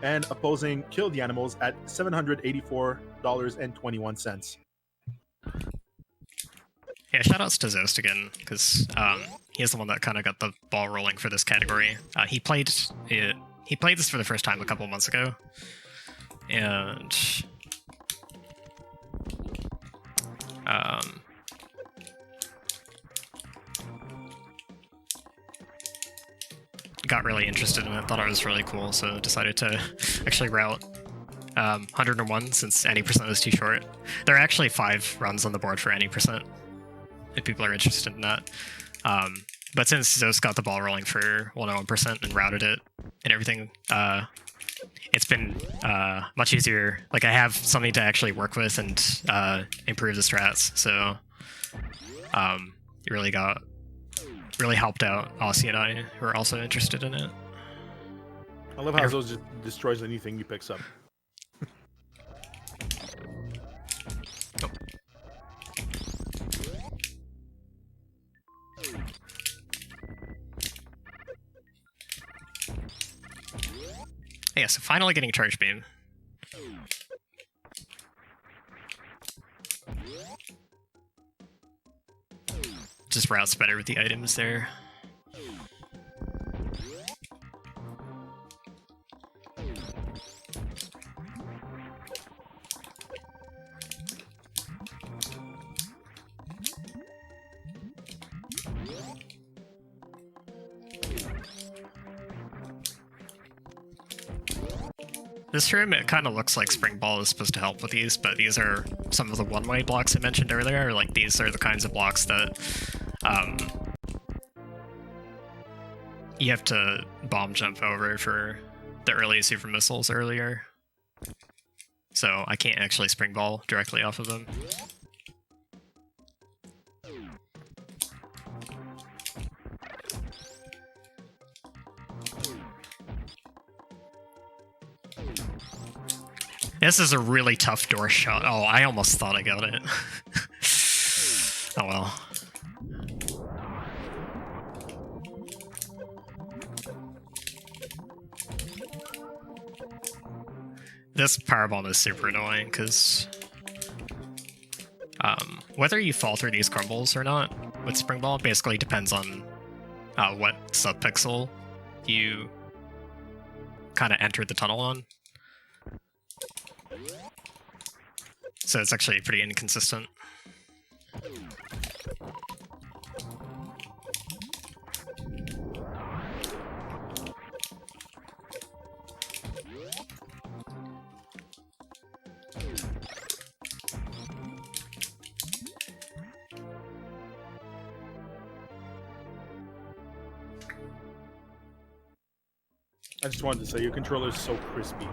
and opposing Kill the Animals at $784.21. Yeah, shoutouts to Zost again, because he's the one that kind of got the ball rolling for this category. He played this for the first time a couple months ago, and got really interested in it, thought it was really cool, so decided to actually route 101 since any percent was too short. There are actually 5 runs on the board for any percent, if people are interested in that. But since Zost got the ball rolling for 101% and routed it and everything, it's been much easier. Like, I have something to actually work with and improve the strats, so it really helped out Aussie and I, who are also interested in it. I love how Zost just destroys anything he picks up. Oh. Yeah, so finally getting a charge beam. Just routes better with the items there. This room, it kind of looks like Spring Ball is supposed to help with these, but these are some of the one-way blocks I mentioned earlier. Like, these are the kinds of blocks that you have to bomb jump over for the early super missiles earlier. So I can't actually Spring Ball directly off of them. This is a really tough door shot. Oh, I almost thought I got it. Oh well. This powerbomb is super annoying, because whether you fall through these crumbles or not with Spring Ball basically depends on what subpixel you kind of entered the tunnel on. So it's actually pretty inconsistent. I just wanted to say your controller is so crispy.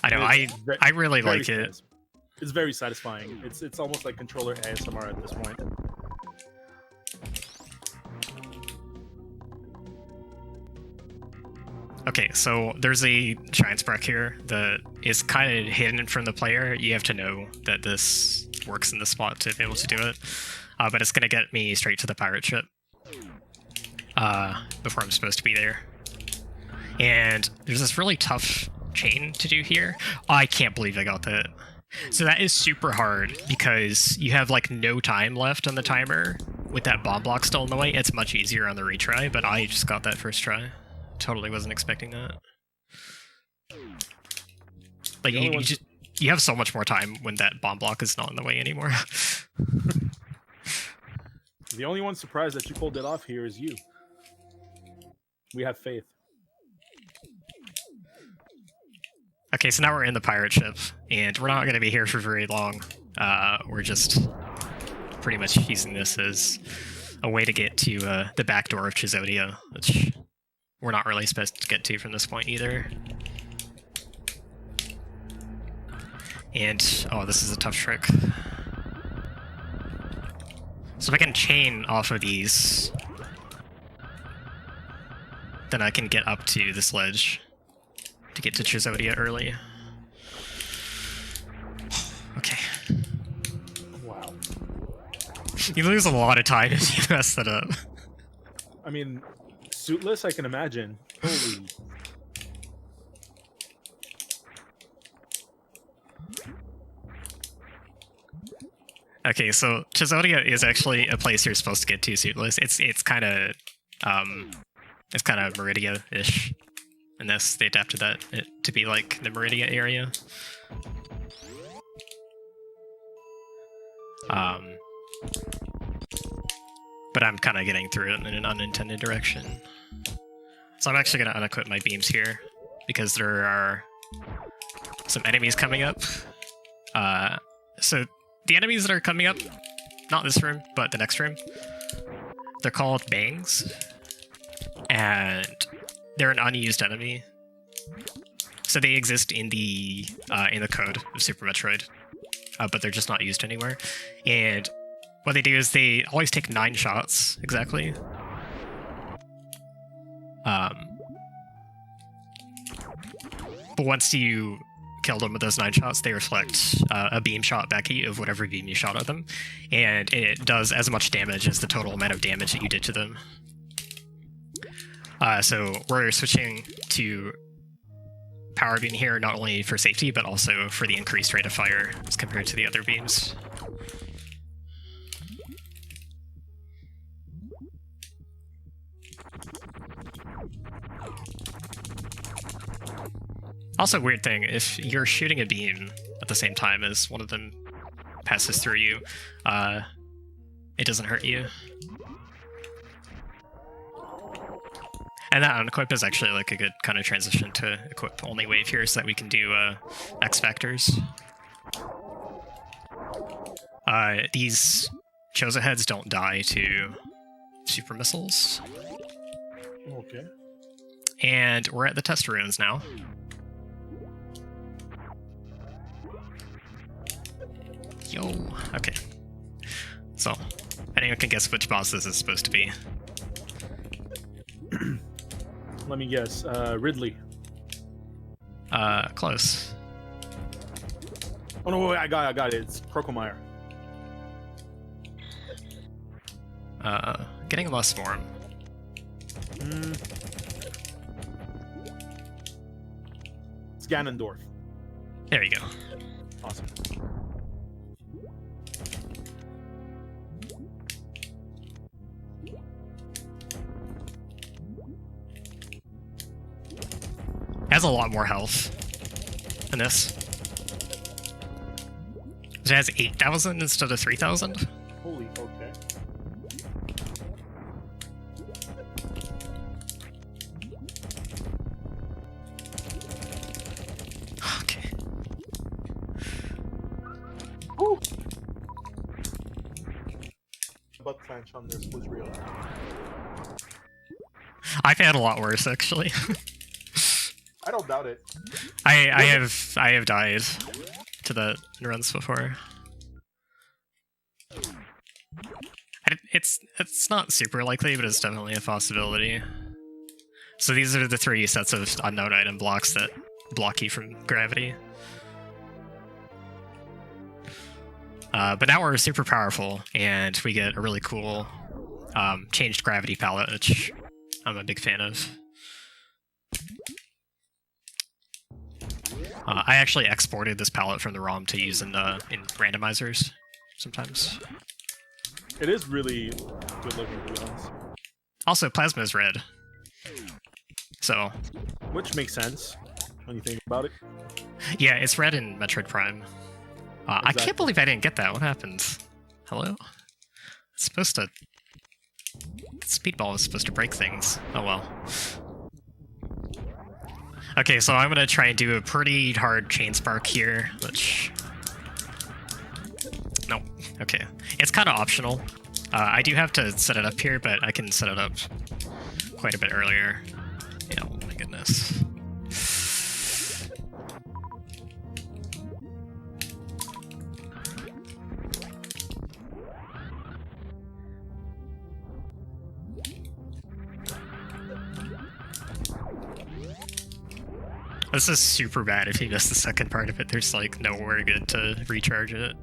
I know. I really like it. It's very satisfying. It's almost like controller ASMR at this point. Okay, so there's a giant spark here that is kind of hidden from the player. You have to know that this works in this spot to be able to do it. But it's gonna get me straight to the pirate ship before I'm supposed to be there. And there's this really tough chain to do here. Oh, I can't believe I got that. So that is super hard because you have like no time left on the timer with that bomb block still in the way. It's much easier on the retry, but I just got that first try. Totally wasn't expecting that. Like you have so much more time when that bomb block is not in the way anymore. The only one surprised that you pulled it off here is you. We have faith. Okay, so now we're in the pirate ship, and we're not going to be here for very long. We're just pretty much using this as a way to get to the back door of Chizodia, which we're not really supposed to get to from this point either. And, oh, this is a tough trick. So if I can chain off of these, then I can get up to this ledge to get to Chizodia early. Okay. Wow. You lose a lot of time if you mess that up. I mean, suitless, I can imagine. Holy. Okay, so Chizodia is actually a place you're supposed to get to suitless. It's kind of Meridia-ish. In this, they adapted that to be like the Meridia area. But I'm kind of getting through it in an unintended direction. So I'm actually going to unequip my beams here, because there are some enemies coming up. So the enemies that are coming up, not this room, but the next room, they're called Bangs. And they're an unused enemy. So they exist in the code of Super Metroid, but they're just not used anywhere. And what they do is they always take 9 shots, exactly. But once you kill them with those 9 shots, they reflect a beam shot back at you of whatever beam you shot at them. And it does as much damage as the total amount of damage that you did to them. So we're switching to power beam here, not only for safety, but also for the increased rate of fire as compared to the other beams. Also, weird thing, if you're shooting a beam at the same time as one of them passes through you, it doesn't hurt you. And that unequip is actually like a good kind of transition to equip only wave here so that we can do X Factors. These Chozo heads don't die to super missiles. Okay. And we're at the test ruins now. Yo, okay. So, anyone can guess which boss this is supposed to be. Let me guess. Ridley. Close. Oh no! Wait, I got it. It's Crocomire. Getting less form. It's Ganondorf. There you go. Awesome. Has a lot more health than this. It has 8,000 instead of 3,000. Holy, okay. Okay. Woo! Butt clench on this was real. I've had a lot worse, actually. don't doubt it. I have died to the runs before. It's not super likely, but it's definitely a possibility. So these are the 3 sets of unknown item blocks that block you from gravity. But now we're super powerful, and we get a really cool changed gravity palette, which I'm a big fan of. I actually exported this palette from the ROM to use in randomizers sometimes. It is really good looking, to be honest. Also, plasma is red. So... Which makes sense when you think about it. Yeah, it's red in Metroid Prime. I can't believe I didn't get that. What happened? Hello? It's supposed to... The speedball is supposed to break things. Oh well. Okay, so I'm gonna try and do a pretty hard chain spark here, which... No. Okay. It's kind of optional. I do have to set it up here, but I can set it up quite a bit earlier. Yeah, oh my goodness. This is super bad if you miss the second part of it. There's like nowhere good to recharge it.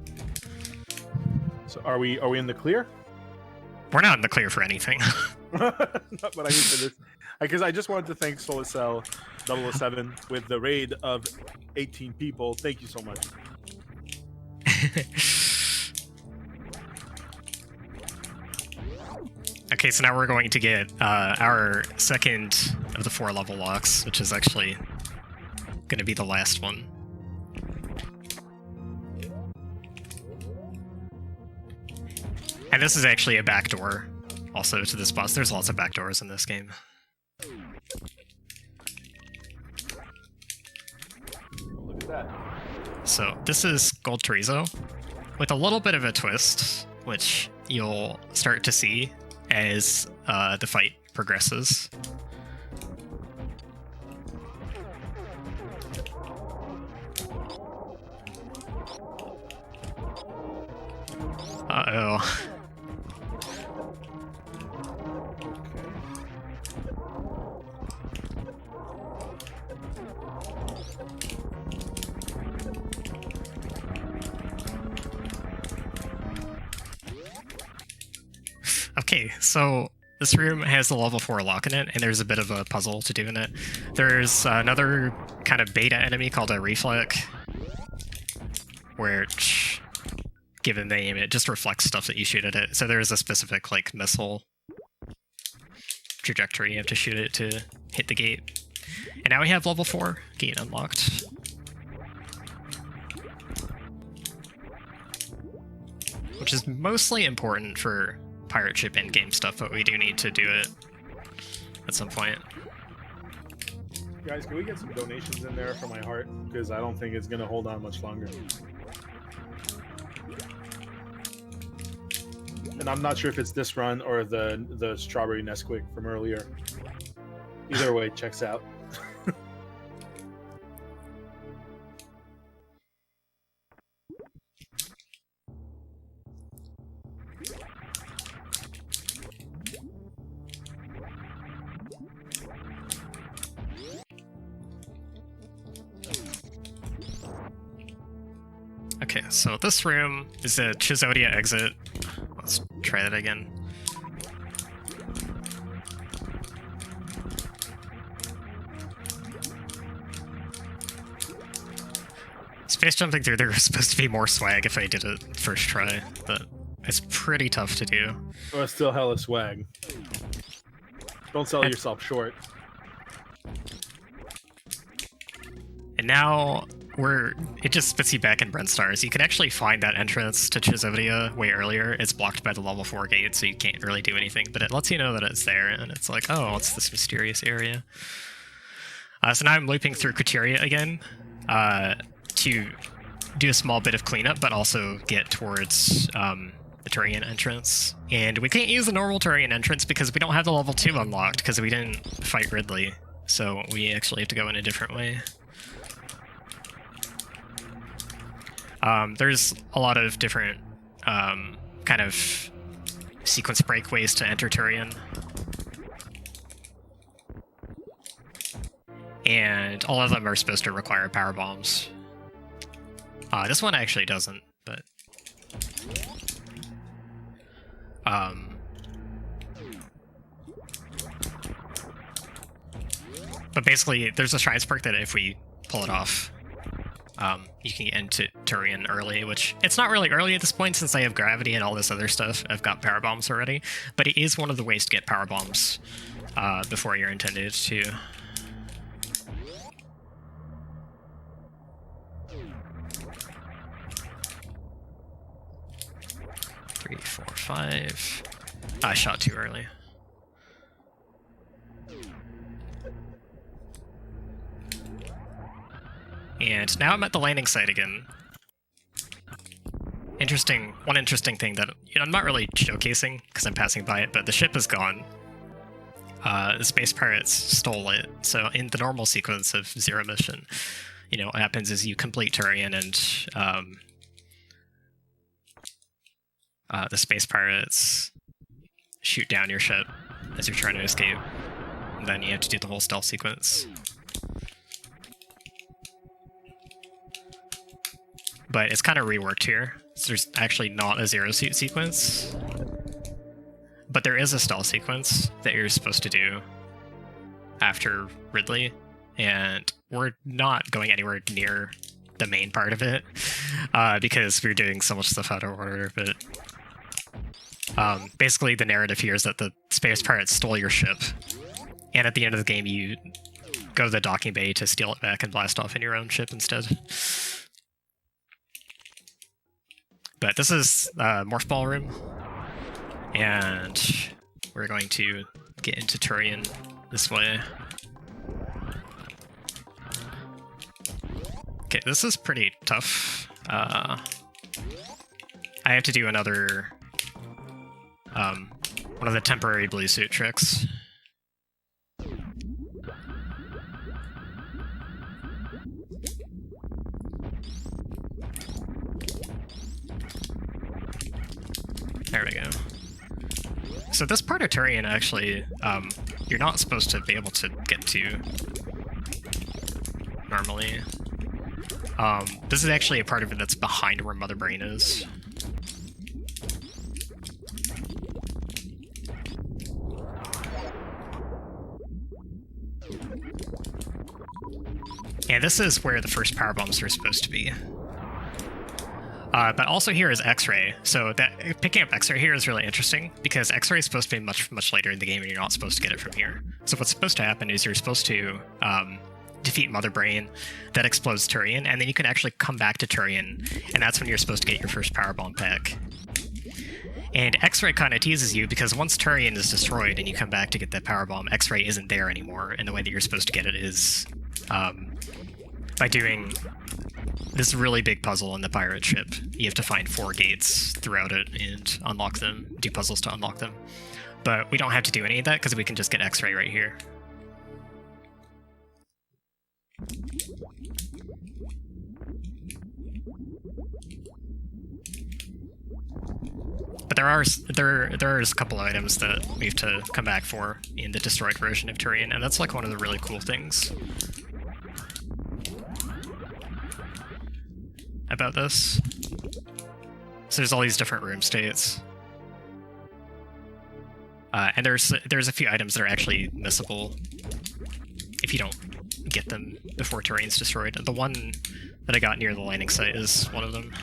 So are we in the clear? We're not in the clear for anything. But I mean for this, because I just wanted to thank Solicel 007 with the raid of 18 people. Thank you so much. Okay, so now we're going to get our second of the 4 level locks, which is actually going to be the last one. And this is actually a backdoor also to this boss. There's lots of backdoors in this game. Look at that. So this is Gold Chorizo with a little bit of a twist, which you'll start to see as the fight progresses. Uh-oh. Okay, so this room has the level 4 lock in it, and there's a bit of a puzzle to do in it. There's another kind of beta enemy called a Reflect, which, given the name, it just reflects stuff that you shoot at it. So there's a specific, like, missile trajectory you have to shoot it to hit the gate. And now we have level 4 gate unlocked. Which is mostly important for pirate ship endgame stuff, but we do need to do it at some point. Guys, can we get some donations in there for my heart? Because I don't think it's going to hold on much longer. And I'm not sure if it's this run or the strawberry Nesquik from earlier. Either way, checks out. Okay, so this room is a Chizodia exit. Let's try that again. Space jumping through there was supposed to be more swag if I did it first try, but it's pretty tough to do. Well, it's still hella swag. Don't sell yourself short. And now it just spits you back in Brent Stars. You can actually find that entrance to Chizodia way earlier. It's blocked by the level 4 gate, so you can't really do anything, but it lets you know that it's there, and it's like, oh, it's this mysterious area. So now I'm looping through Criteria again to do a small bit of cleanup, but also get towards the Turian entrance. And we can't use the normal Turian entrance because we don't have the level 2 unlocked, because we didn't fight Ridley. so we actually have to go in a different way. There's a lot of different kind of sequence break ways to enter Turian. And all of them are supposed to require power bombs. This one actually doesn't, but... But basically, there's a Shrines perk that if we pull it off, you can get into Turian early, which it's not really early at this point since I have gravity and all this other stuff. I've got power bombs already, but it is one of the ways to get power bombs before you're intended to. 3, 4, 5. I shot too early. And now I'm at the landing site again. One interesting thing that I'm not really showcasing because I'm passing by it, but the ship is gone. The space pirates stole it. So in the normal sequence of Zero Mission, what happens is you complete Turian and the space pirates shoot down your ship as you're trying to escape. And then you have to do the whole stealth sequence. But it's kind of reworked here. So there's actually not a zero suit sequence. But there is a stealth sequence that you're supposed to do after Ridley. And we're not going anywhere near the main part of it because we're doing so much stuff out of order. But basically the narrative here is that the space pirates stole your ship. And at the end of the game, you go to the docking bay to steal it back and blast off in your own ship instead. But this is Morph Ball Room, and we're going to get into Turian this way. Okay, this is pretty tough. I have to do another, one of the temporary blue suit tricks. There we go. So this part of Turian actually, you're not supposed to be able to get to normally. This is actually a part of it that's behind where Mother Brain is. And this is where the first power bombs are supposed to be. But also here is X-Ray, so picking up X-Ray here is really interesting, because X-Ray is supposed to be much, much later in the game and you're not supposed to get it from here. So what's supposed to happen is you're supposed to defeat Mother Brain, that explodes Turian, and then you can actually come back to Turian, and that's when you're supposed to get your first power bomb pack. And X-Ray kind of teases you, because once Turian is destroyed and you come back to get that power bomb, X-Ray isn't there anymore, and the way that you're supposed to get it is by doing this really big puzzle in the pirate ship. You have to find 4 gates throughout it and unlock them, do puzzles to unlock them. But we don't have to do any of that because we can just get X-Ray right here. But there are a couple items that we have to come back for in the destroyed version of Turian, and that's like one of the really cool things about this. So there's all these different room states. And there's a few items that are actually missable if you don't get them before Turian's destroyed. The one that I got near the landing site is one of them.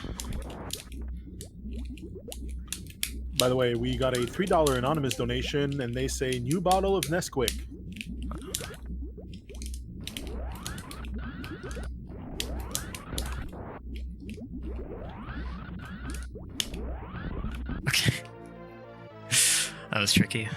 By the way, we got a $3 anonymous donation, and they say, new bottle of Nesquik. Okay. That was tricky.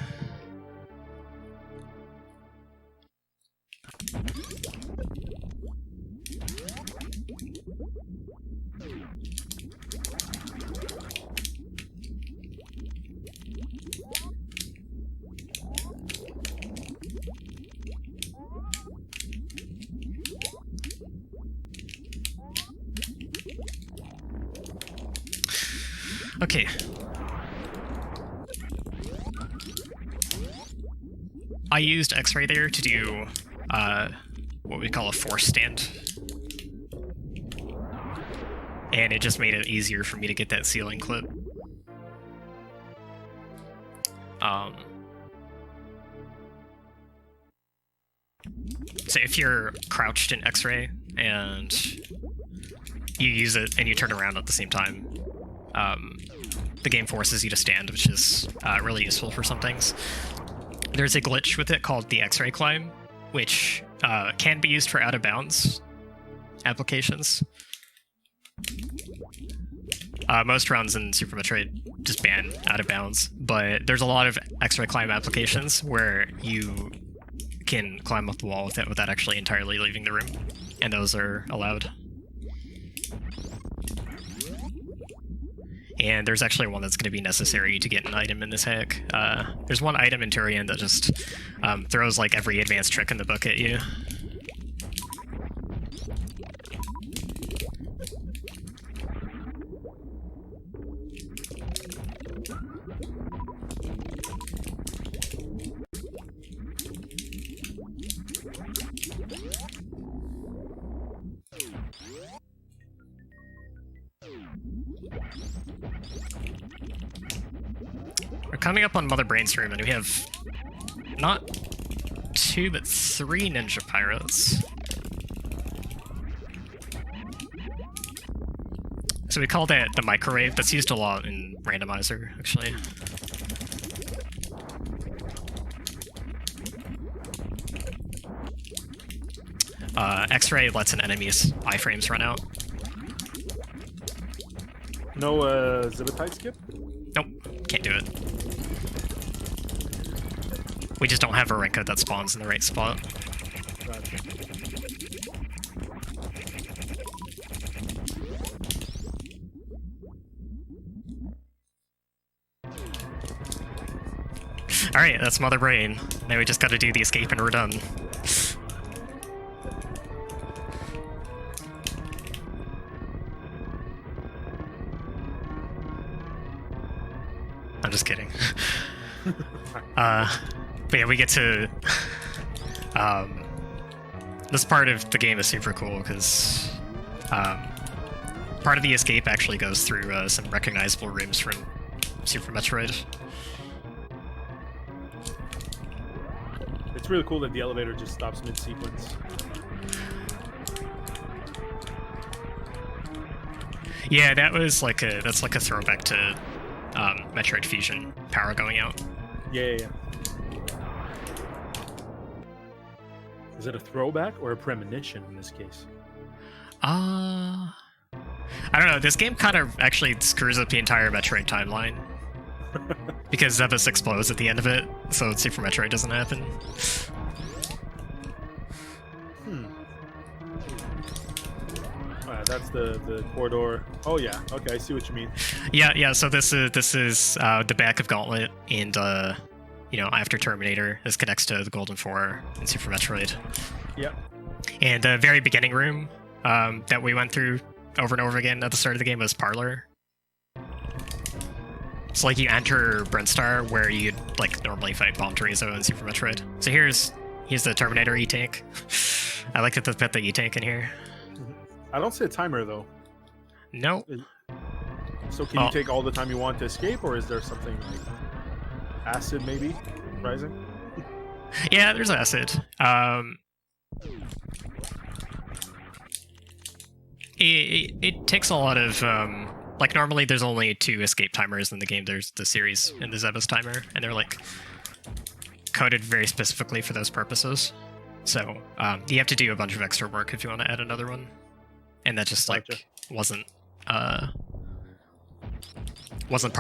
Okay. I used X-ray there to do what we call a force stand. And it just made it easier for me to get that ceiling clip. So if you're crouched in X-ray and you use it and you turn around at the same time, the game forces you to stand, which is really useful for some things. There's a glitch with it called the X-ray climb, which can be used for out-of-bounds applications. Most rounds in Super Metroid just ban out-of-bounds, but there's a lot of X-ray climb applications where you can climb up the wall with it without actually entirely leaving the room, and those are allowed. And there's actually one that's going to be necessary to get an item in this hack. There's one item in Turian that just throws like every advanced trick in the book at you. We're coming up on Mother Brain's room, and we have not 2, but 3 ninja pirates. So we call that the microwave. That's used a lot in randomizer, actually. X-ray lets an enemy's iframes run out. No Zibitite skip? Nope, can't do it. We just don't have a Renka that spawns in the right spot. Gotcha. Alright, that's Mother Brain. Now we just gotta do the escape and we're done. I'm just kidding. But yeah, we get to... this part of the game is super cool, because part of the escape actually goes through some recognizable rooms from Super Metroid. It's really cool that the elevator just stops mid-sequence. Yeah, that's like a throwback to Metroid Fusion power going out. Yeah. Is it a throwback or a premonition in this case? I don't know. This game kind of actually screws up the entire Metroid timeline. Because Zebus explodes at the end of it, so Super Metroid doesn't happen. That's the corridor. Oh yeah, okay, I see what you mean. Yeah. So this is the back of Gauntlet, and after Terminator, this connects to the Golden Four in Super Metroid. Yep. And the very beginning room that we went through over and over again at the start of the game was Parlor. So like you enter Brinstar where you'd like normally fight Bomb Torizo in Super Metroid. So here's the Terminator E-Tank. I like that they put the E-Tank in here. I don't see a timer though. No. So can you take all the time you want to escape, or is there something like acid maybe rising? Yeah, there's acid. It takes a lot of like normally there's only 2 escape timers in the game. There's the series and the Zebus timer, and they're like coded very specifically for those purposes. So you have to do a bunch of extra work if you want to add another one, and that just like wasn't part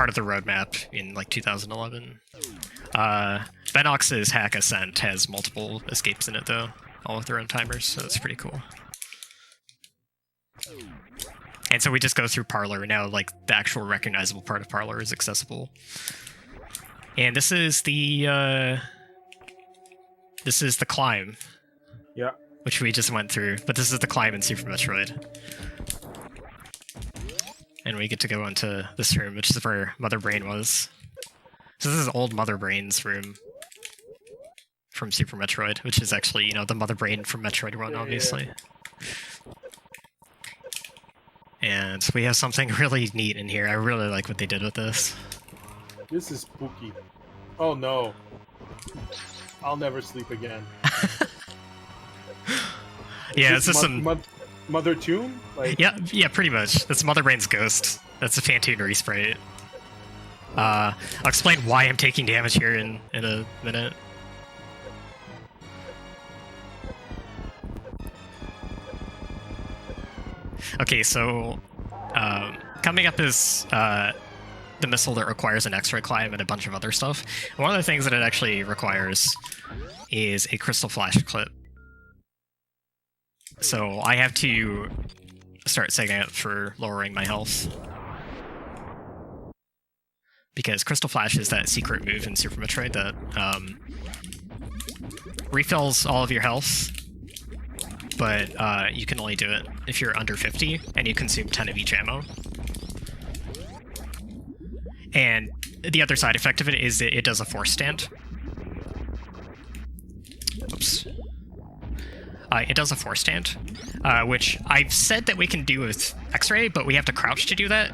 of the roadmap in like 2011. Venox's Hack Ascent has multiple escapes in it though, all with their own timers, so that's pretty cool. And so we just go through Parlor, and now like the actual recognizable part of Parlor is accessible. And this is the climb. Yeah. Which we just went through, but this is the climb in Super Metroid. and we get to go into this room, which is where Mother Brain was. So this is old Mother Brain's room from Super Metroid, which is actually, you know, the Mother Brain from Metroid 1, obviously. And we have something really neat in here. I really like what they did with this. This is spooky. Oh no. I'll never sleep again. Yeah, it's just some... Mother Tomb? Like... Yeah, pretty much. That's Mother Brain's ghost. That's a Phantoon resprite. I'll explain why I'm taking damage here in a minute. Okay, so coming up is the missile that requires an X-ray climb and a bunch of other stuff. And one of the things that it actually requires is a crystal flash clip. So I have to start setting it for lowering my health. Because Crystal Flash is that secret move in Super Metroid that refills all of your health, but you can only do it if you're under 50 and you consume 10 of each ammo. And the other side effect of it is it does a force stand. Oops. It does a force stand, which I've said that we can do with X-ray, but we have to crouch to do that.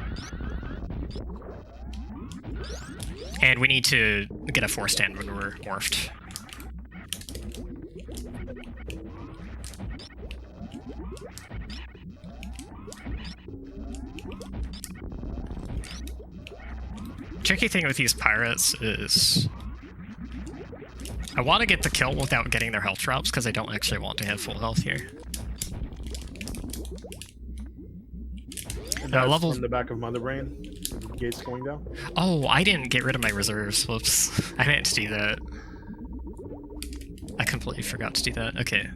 And we need to get a force stand when we're morphed. Tricky thing with these pirates is I want to get the kill without getting their health drops because I don't actually want to have full health here. And that's from the back of Mother Brain. Gates going down. Oh, I didn't get rid of my reserves. Whoops. I meant to do that. I completely forgot to do that. Okay.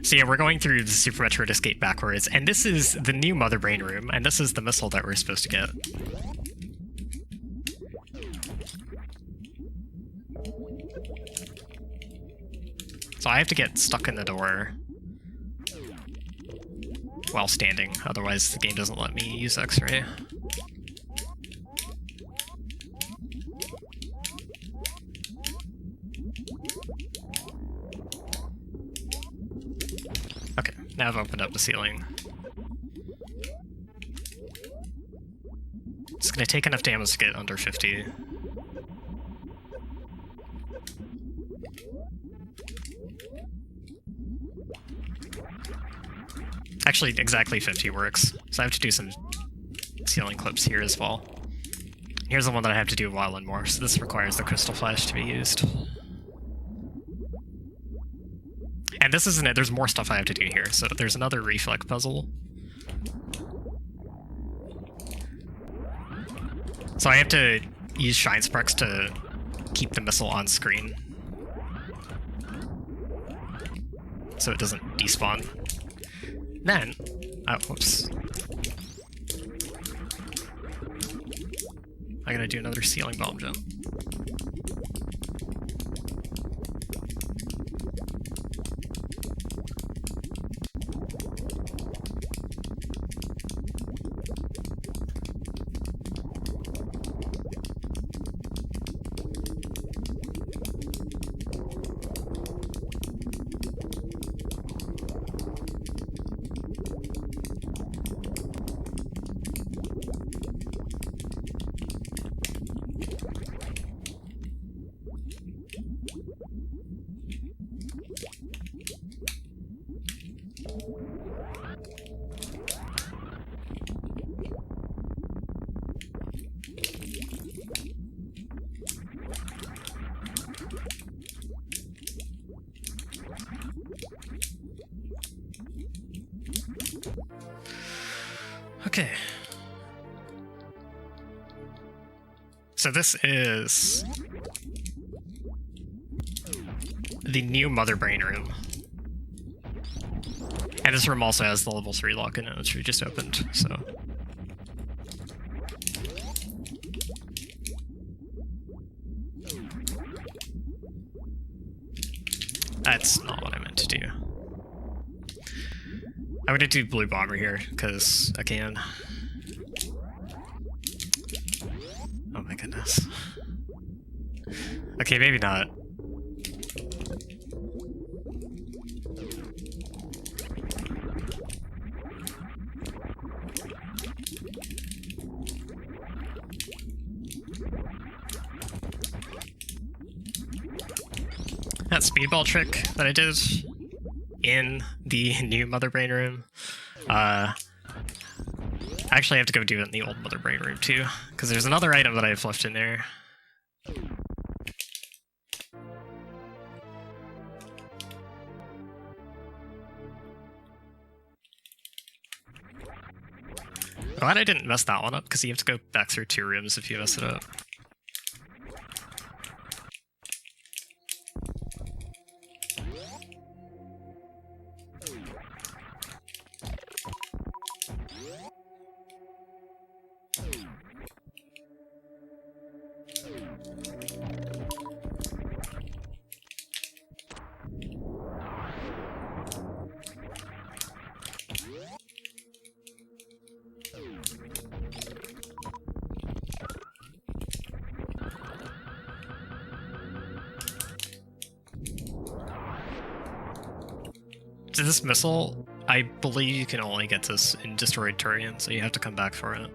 So yeah, we're going through the Super Metroid Escape backwards, and this is the new Mother Brain room, and this is the missile that we're supposed to get. So I have to get stuck in the door while standing, otherwise the game doesn't let me use X-ray. Okay, now I've opened up the ceiling. It's gonna take enough damage to get under 50. Actually, exactly 50 works, so I have to do some ceiling clips here as well. Here's the one that I have to do while in morph, so this requires the crystal flash to be used. And this isn't it, there's more stuff I have to do here, so there's another reflect puzzle. So I have to use Shine Sparks to keep the missile on screen, so it doesn't despawn. Then, oh, whoops. I gotta do another ceiling bomb jump. Okay. So this is the new Mother Brain room. And this room also has the level 3 lock in it, which we just opened, so. That's not what I meant to do. I'm gonna do Blue Bomber here, because I can. Okay, maybe not. That speedball trick that I did in the new Mother Brain room, I actually have to go do it in the old Mother Brain room too, because there's another item that I've left in there. Glad I didn't mess that one up, because you have to go back through 2 rooms if you mess it up. To this missile, I believe you can only get this in Destroyed Turian, so you have to come back for it.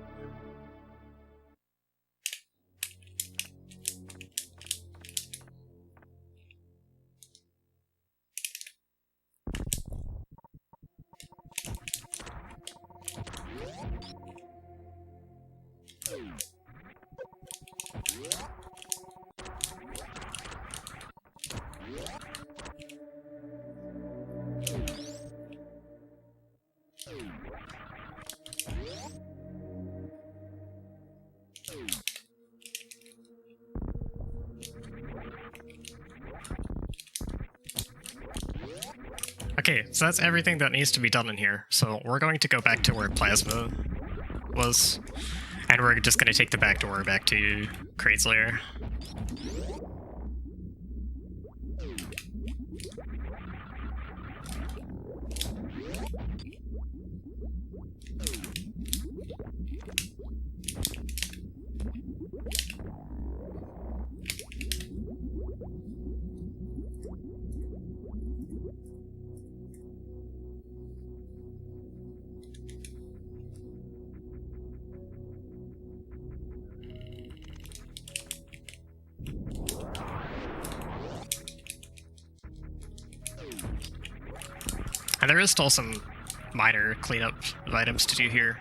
Okay, so that's everything that needs to be done in here. So we're going to go back to where Plasma was, and we're just going to take the back door back to Kraid's lair. And there is still some minor cleanup of items to do here.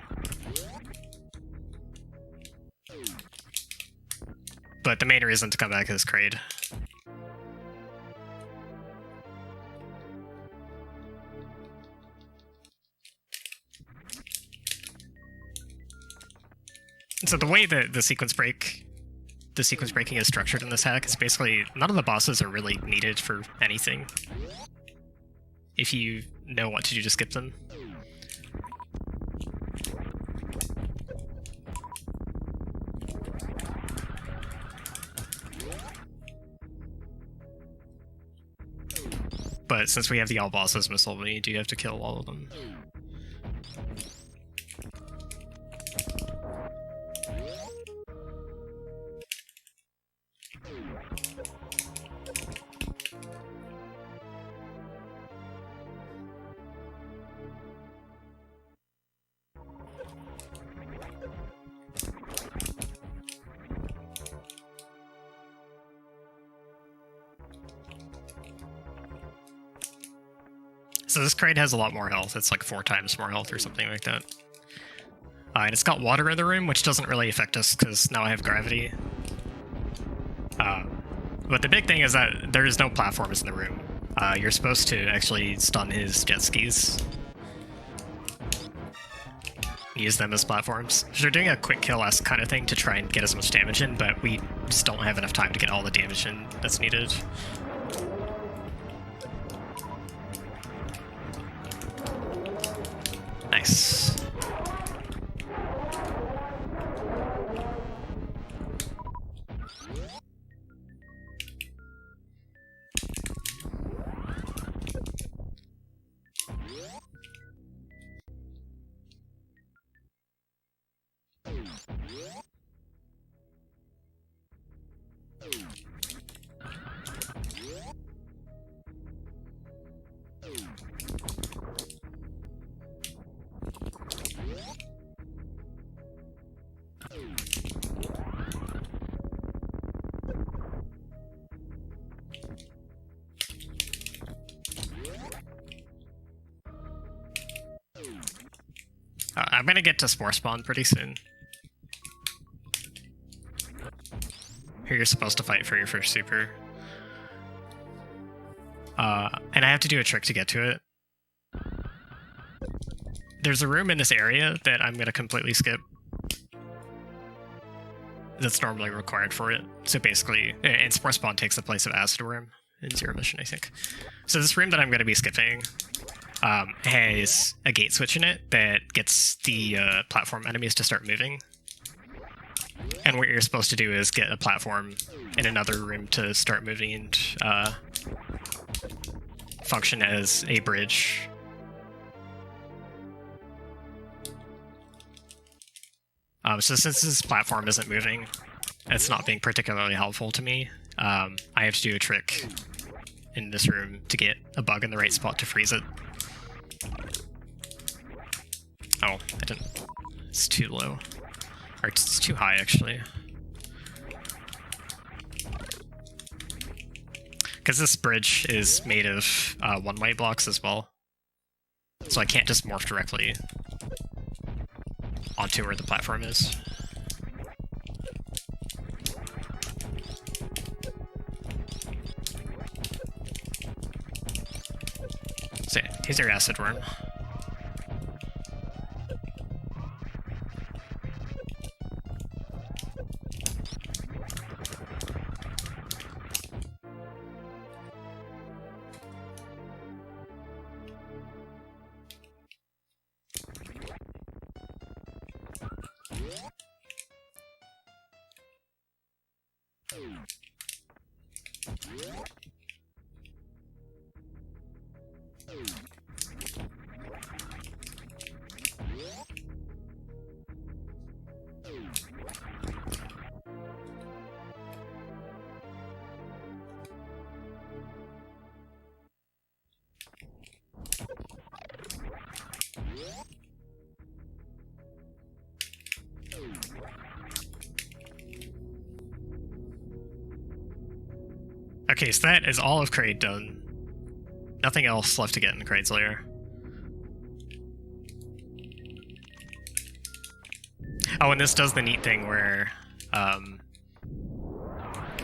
But the main reason to come back is Kraid. So the way that the sequence breaking is structured in this hack is basically none of the bosses are really needed for anything, if you know what to do to skip them. But since we have the all bosses missile, we do have to kill all of them. So this Kraid has a lot more health. It's like 4 times more health or something like that. And it's got water in the room, which doesn't really affect us because now I have gravity. But the big thing is that there is no platforms in the room. You're supposed to actually stun his jet skis. Use them as platforms. So we're doing a quick kill-esque kind of thing to try and get as much damage in, but we just don't have enough time to get all the damage in that's needed. Nice. I'm gonna get to Spore Spawn pretty soon. Here you're supposed to fight for your first super. And I have to do a trick to get to it. There's a room in this area that I'm gonna completely skip. That's normally required for it. So basically, and Spore Spawn takes the place of Azder room in Zero Mission, I think. So this room that I'm gonna be skipping has a gate switch in it that gets the platform enemies to start moving. And what you're supposed to do is get a platform in another room to start moving and function as a bridge. So since this platform isn't moving, it's not being particularly helpful to me. I have to do a trick in this room to get a bug in the right spot to freeze it. Oh, I didn't. It's too low. Or it's too high, actually. Because this bridge is made of one-way blocks as well. So I can't just morph directly onto where the platform is. So yeah, here's your acid worm. Okay, so that is all of Kraid done. Nothing else left to get in Kraid's lair. Oh, and this does the neat thing where,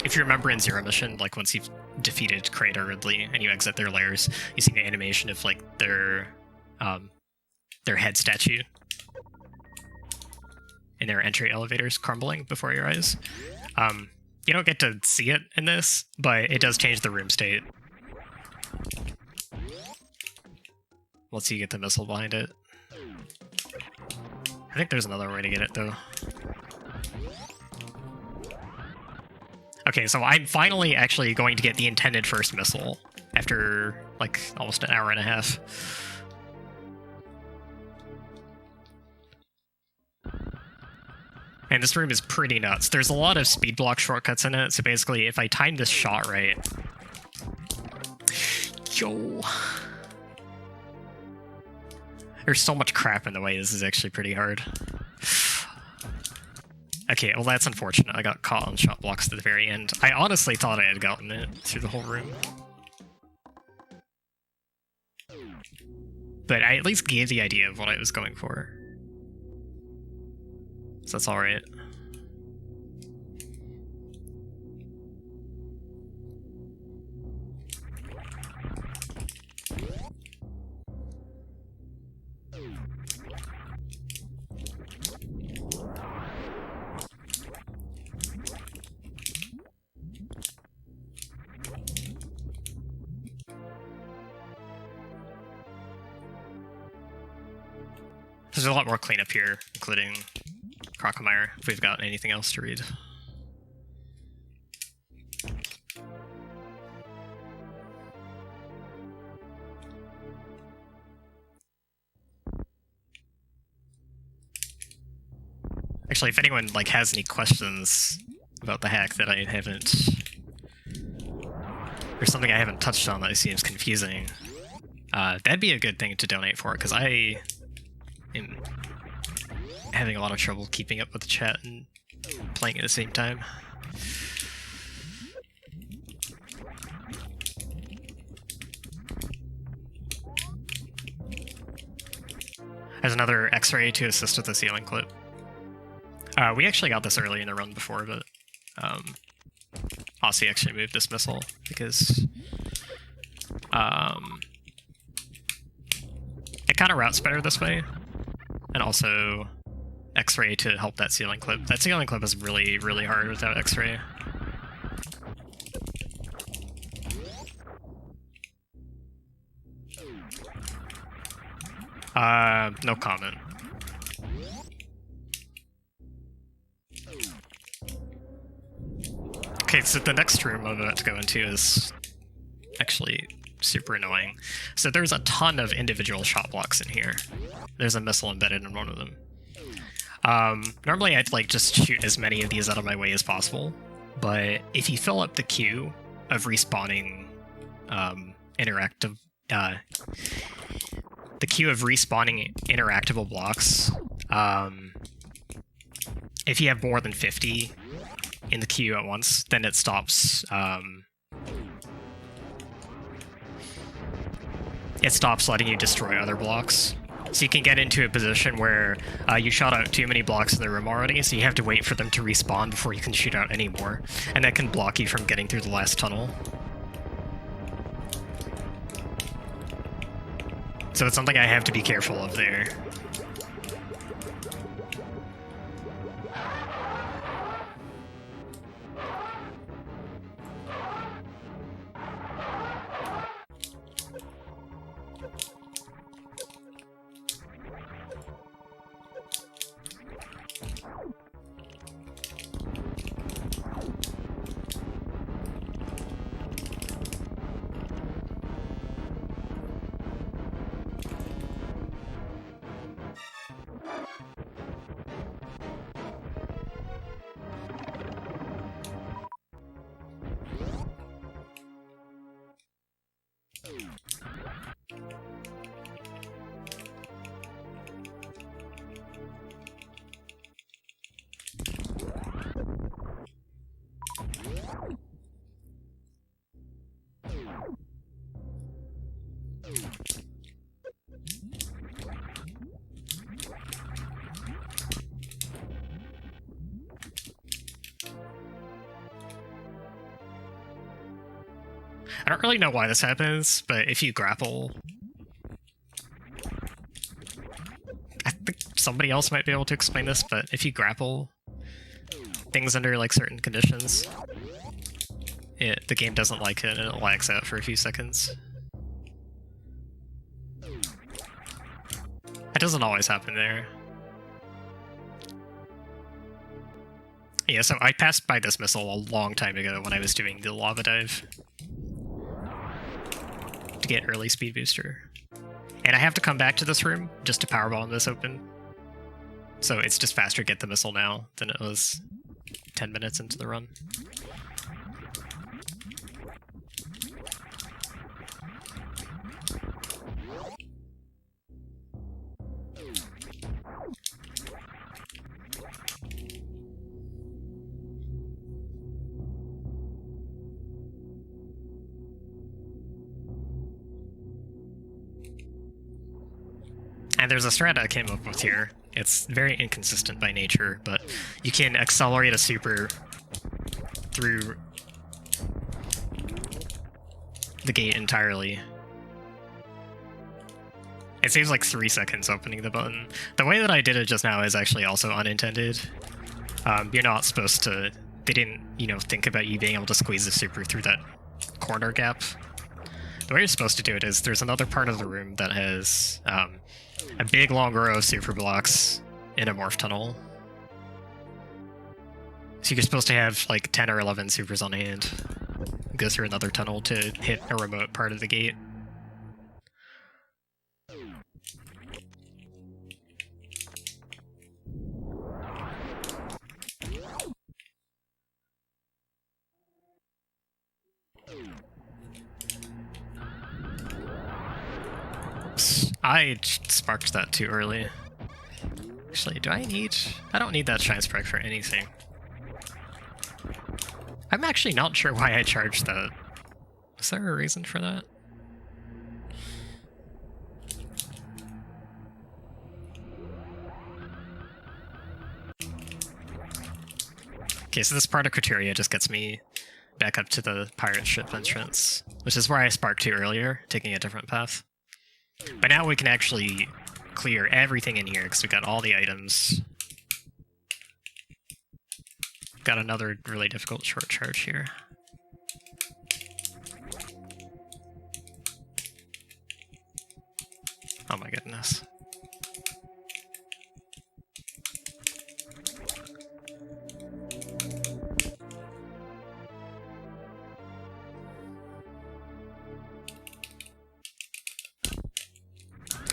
if you remember in Zero Mission, like once you've defeated Kraid or Ridley and you exit their lairs, you see the animation of like their head statue and their entry elevators crumbling before your eyes. You don't get to see it in this, but it does change the room state once you get the missile behind it. I think there's another way to get it, though. Okay, so I'm finally actually going to get the intended first missile after, like, almost an hour and a half. And this room is pretty nuts. There's a lot of speed block shortcuts in it, so basically if I time this shot right... Yo! There's so much crap in the way, this is actually pretty hard. Okay, well that's unfortunate. I got caught on shot blocks at the very end. I honestly thought I had gotten it through the whole room. But I at least gave the idea of what I was going for. So that's alright. There's a lot more cleanup here, including Crocomire, if we've got anything else to read. Actually, if anyone like has any questions about the hack that I haven't, or something I haven't touched on that seems confusing, that'd be a good thing to donate for, because I am having a lot of trouble keeping up with the chat and playing at the same time. There's another X-ray to assist with the ceiling clip. We actually got this early in the run before, but Aussie actually moved this missile because it kind of routes better this way, and also X-ray to help that ceiling clip. That ceiling clip is really, really hard without X-ray. No comment. Okay, so the next room I'm about to go into is actually super annoying. So there's a ton of individual shot blocks in here. There's a missile embedded in one of them. Normally I'd like just shoot as many of these out of my way as possible, but if you fill up the queue of respawning interactable blocks, if you have more than 50 in the queue at once, then it stops letting you destroy other blocks. So you can get into a position where you shot out too many blocks in the room already, so you have to wait for them to respawn before you can shoot out any more, and that can block you from getting through the last tunnel. So it's something I have to be careful of there. I don't really know why this happens, but if you grapple, I think somebody else might be able to explain this, but if you grapple things under like certain conditions, the game doesn't like it and it lags out for a few seconds. It doesn't always happen there. Yeah, so I passed by this missile a long time ago when I was doing the lava dive to get early speed booster. And I have to come back to this room just to powerbomb this open. So it's just faster to get the missile now than it was 10 minutes into the run. And there's a strat I came up with here. It's very inconsistent by nature, but you can accelerate a super through the gate entirely. It saves like 3 seconds opening the button. The way that I did it just now is actually also unintended. You're not supposed to... They didn't, think about you being able to squeeze the super through that corner gap. The way you're supposed to do it is there's another part of the room that has a big long row of super blocks in a morph tunnel. So you're supposed to have like 10 or 11 supers on hand. Go through another tunnel to hit a remote part of the gate. I sparked that too early. Actually, I don't need that shine spark for anything. I'm actually not sure why I charged that. Is there a reason for that? Okay, so this part of Criteria just gets me back up to the pirate ship entrance, which is where I sparked to earlier, taking a different path. But now we can actually clear everything in here because we got all the items. Got another really difficult short charge here. Oh my goodness.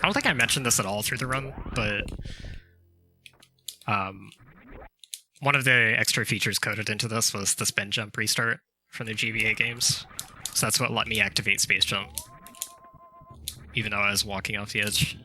I don't think I mentioned this at all through the run, but one of the extra features coded into this was the spin jump restart from the GBA games. So that's what let me activate space jump, even though I was walking off the edge.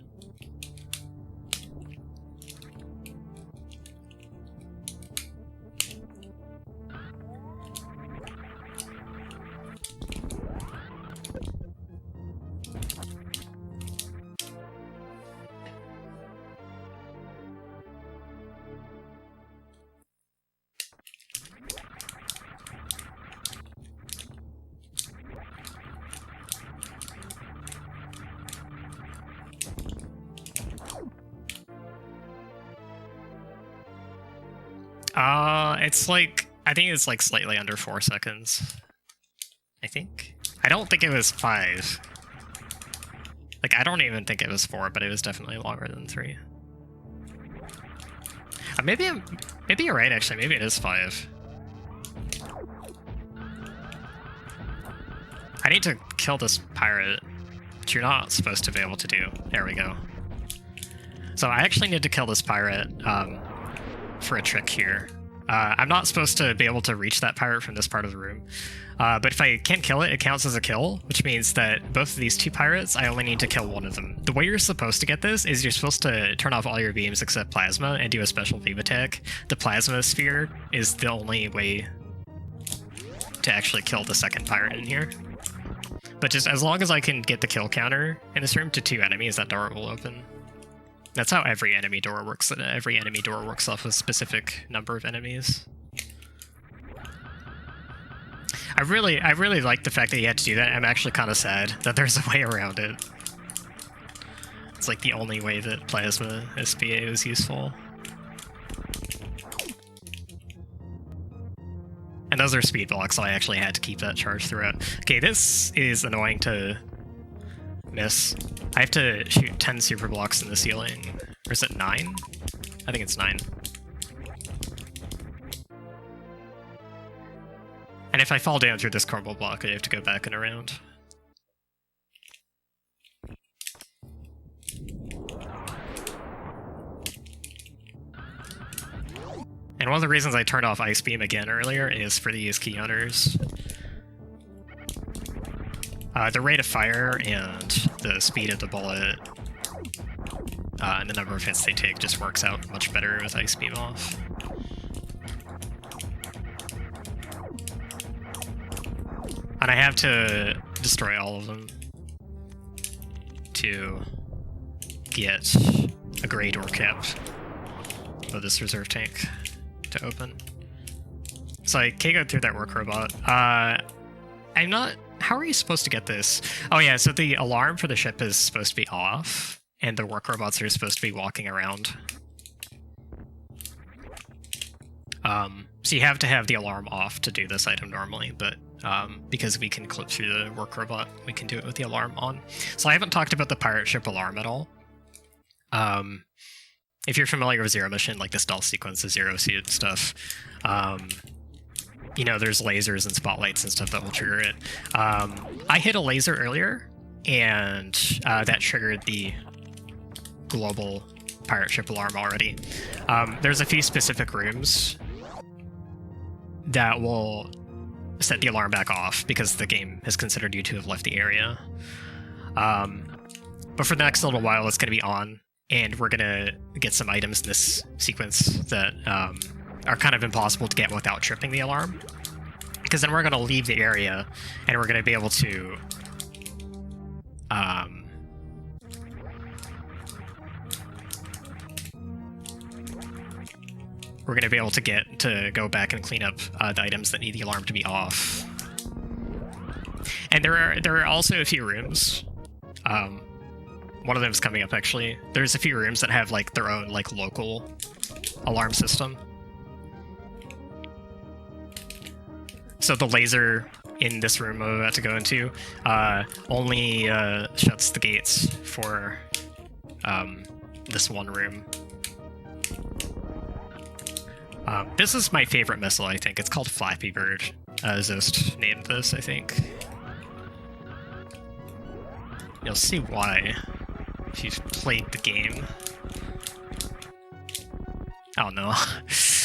It's like, I think it's like slightly under 4 seconds. I think. I don't think it was 5. Like, I don't even think it was 4, but it was definitely longer than 3. Maybe you're right, actually. Maybe it is 5. I need to kill this pirate, which you're not supposed to be able to do. There we go. So I actually need to kill this pirate for a trick here. I'm not supposed to be able to reach that pirate from this part of the room. But if I can't kill it, it counts as a kill, which means that both of these 2 pirates, I only need to kill one of them. The way you're supposed to get this is you're supposed to turn off all your beams except plasma and do a special beam attack. The plasma sphere is the only way to actually kill the second pirate in here. But just as long as I can get the kill counter in this room to 2 enemies, that door will open. That's how every enemy door works. Every enemy door works off a specific number of enemies. I really like the fact that you had to do that. I'm actually kind of sad that there's a way around it. It's like the only way that Plasma SBA is useful. And those are speed blocks, so I actually had to keep that charge throughout. Okay, this is annoying to miss. I have to shoot 10 super blocks in the ceiling. Or is it 9? I think it's 9. And if I fall down through this crumble block, I have to go back and around. And one of the reasons I turned off Ice Beam again earlier is for these key hunters. The rate of fire and the speed of the bullet and the number of hits they take just works out much better with Ice Beam off. And I have to destroy all of them to get a gray door cap of this reserve tank to open. So I can't go through that work robot. I'm not... How are you supposed to get this? Oh yeah, so the alarm for the ship is supposed to be off, and the work robots are supposed to be walking around. So you have to have the alarm off to do this item normally, but because we can clip through the work robot, we can do it with the alarm on. So I haven't talked about the pirate ship alarm at all. If you're familiar with Zero Mission, like the stealth sequence, the Zero Suit stuff, you know, there's lasers and spotlights and stuff that will trigger it. I hit a laser earlier, and that triggered the global pirate ship alarm already. There's a few specific rooms that will set the alarm back off because the game has considered you to have left the area. But for the next little while, it's going to be on, and we're going to get some items in this sequence that are kind of impossible to get without tripping the alarm. Because then we're going to leave the area, and we're going to be able to we're going to be able to go back and clean up the items that need the alarm to be off. And there are also a few rooms. One of them is coming up, actually. There's a few rooms that have like their own like local alarm system. So the laser in this room I'm about to go into only shuts the gates for this one room. This is my favorite missile, I think. It's called Flappy Bird. Zost named this, I think. You'll see why if you've played the game. Oh no.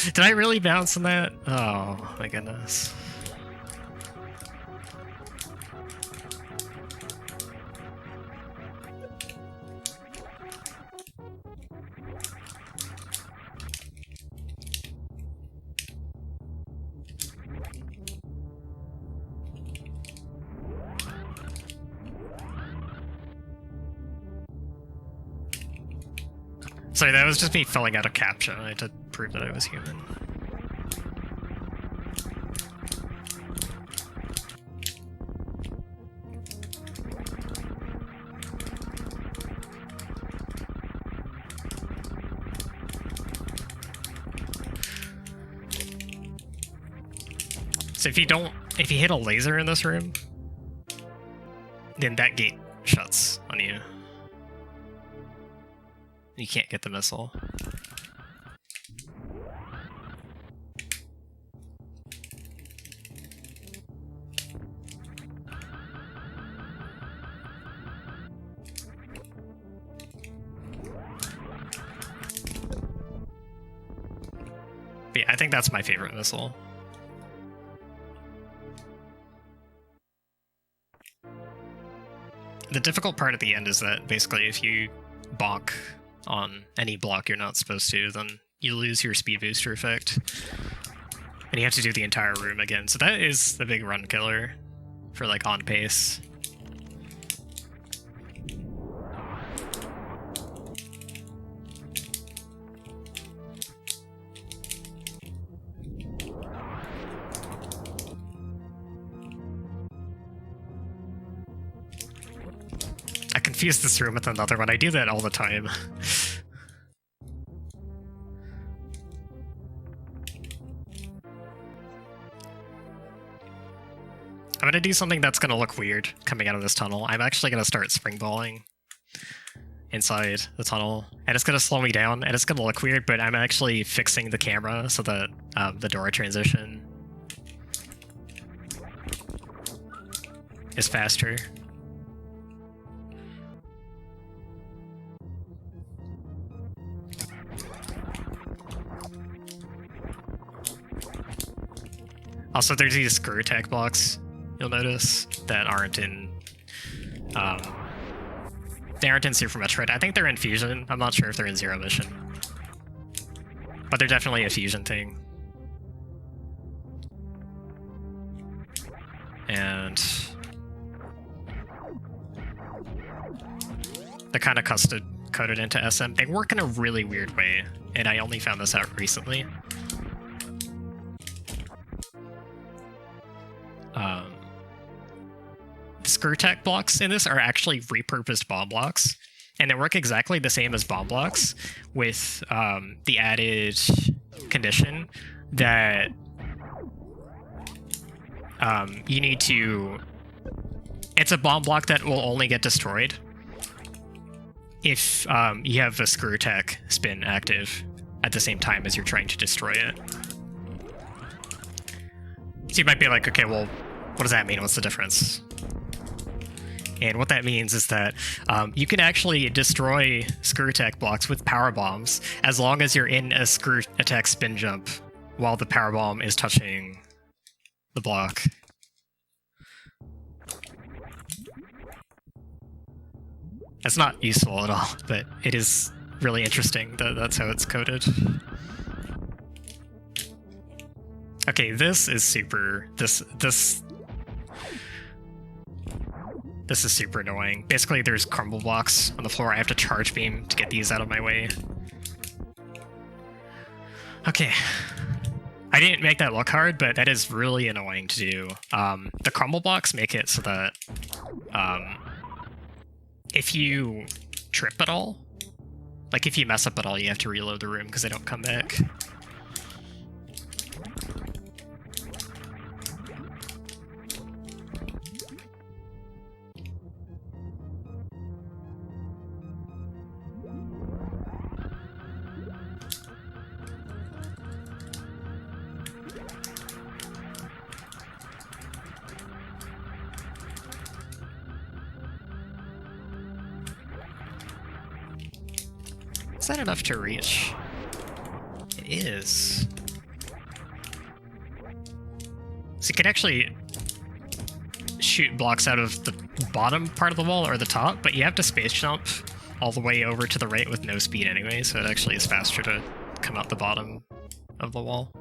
Did I really bounce on that? Oh my goodness. Sorry, that was just me filling out a CAPTCHA. I had to prove that I was human. So if you hit a laser in this room, then that gate shuts on you. You can't get the missile. But yeah, I think that's my favorite missile. The difficult part at the end is that basically if you bonk on any block you're not supposed to, then you lose your speed booster effect. And you have to do the entire room again. So that is the big run killer for like on pace. I confused this room with another one. I do that all the time. I'm gonna do something that's gonna look weird coming out of this tunnel. I'm actually gonna start springballing inside the tunnel, and it's gonna slow me down, and it's gonna look weird, but I'm actually fixing the camera so that the door transition is faster. Also, there's these screw attack blocks, you'll notice, that aren't in they aren't in Super Metroid. I think they're in Fusion. I'm not sure if they're in Zero Mission. But they're definitely a Fusion thing. And they're kind of coded into SM. They work in a really weird way, and I only found this out recently. The screw attack blocks in this are actually repurposed bomb blocks, and they work exactly the same as bomb blocks, with the added condition that you need to... It's a bomb block that will only get destroyed if you have a screw attack spin active at the same time as you're trying to destroy it. So you might be like, okay, well, what does that mean? What's the difference? And what that means is that you can actually destroy screw attack blocks with power bombs as long as you're in a screw attack spin jump while the power bomb is touching the block. That's not useful at all, but it is really interesting that that's how it's coded. Okay, this is super... This is super annoying. Basically, there's crumble blocks on the floor. I have to charge beam to get these out of my way. Okay. I didn't make that look hard, but that is really annoying to do. The crumble blocks make it so that if you trip at all, like if you mess up at all, you have to reload the room because they don't come back. Is that enough to reach? It is. So you can actually shoot blocks out of the bottom part of the wall or the top, but you have to space jump all the way over to the right with no speed anyway, so it actually is faster to come out the bottom of the wall.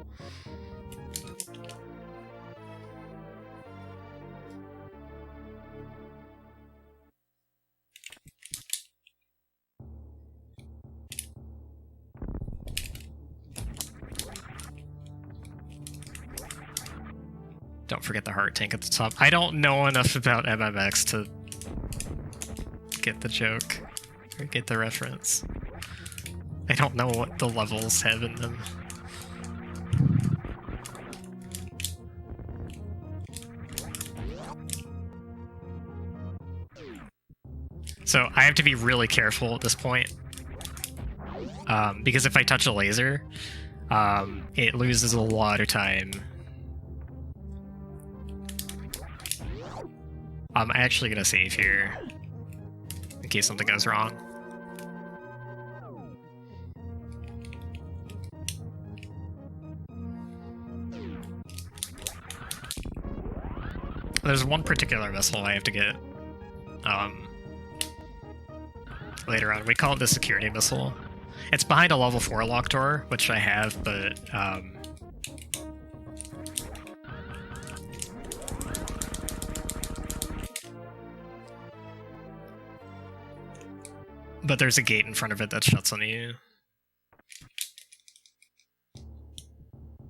Don't forget the heart tank at the top. I don't know enough about MMX to get the joke or get the reference. I don't know what the levels have in them. So I have to be really careful at this point. Because if I touch a laser, it loses a lot of time. I'm actually gonna save here in case something goes wrong. There's one particular missile I have to get later on. We call it the security missile. It's behind a level 4 lock door, which I have, but there's a gate in front of it that shuts on you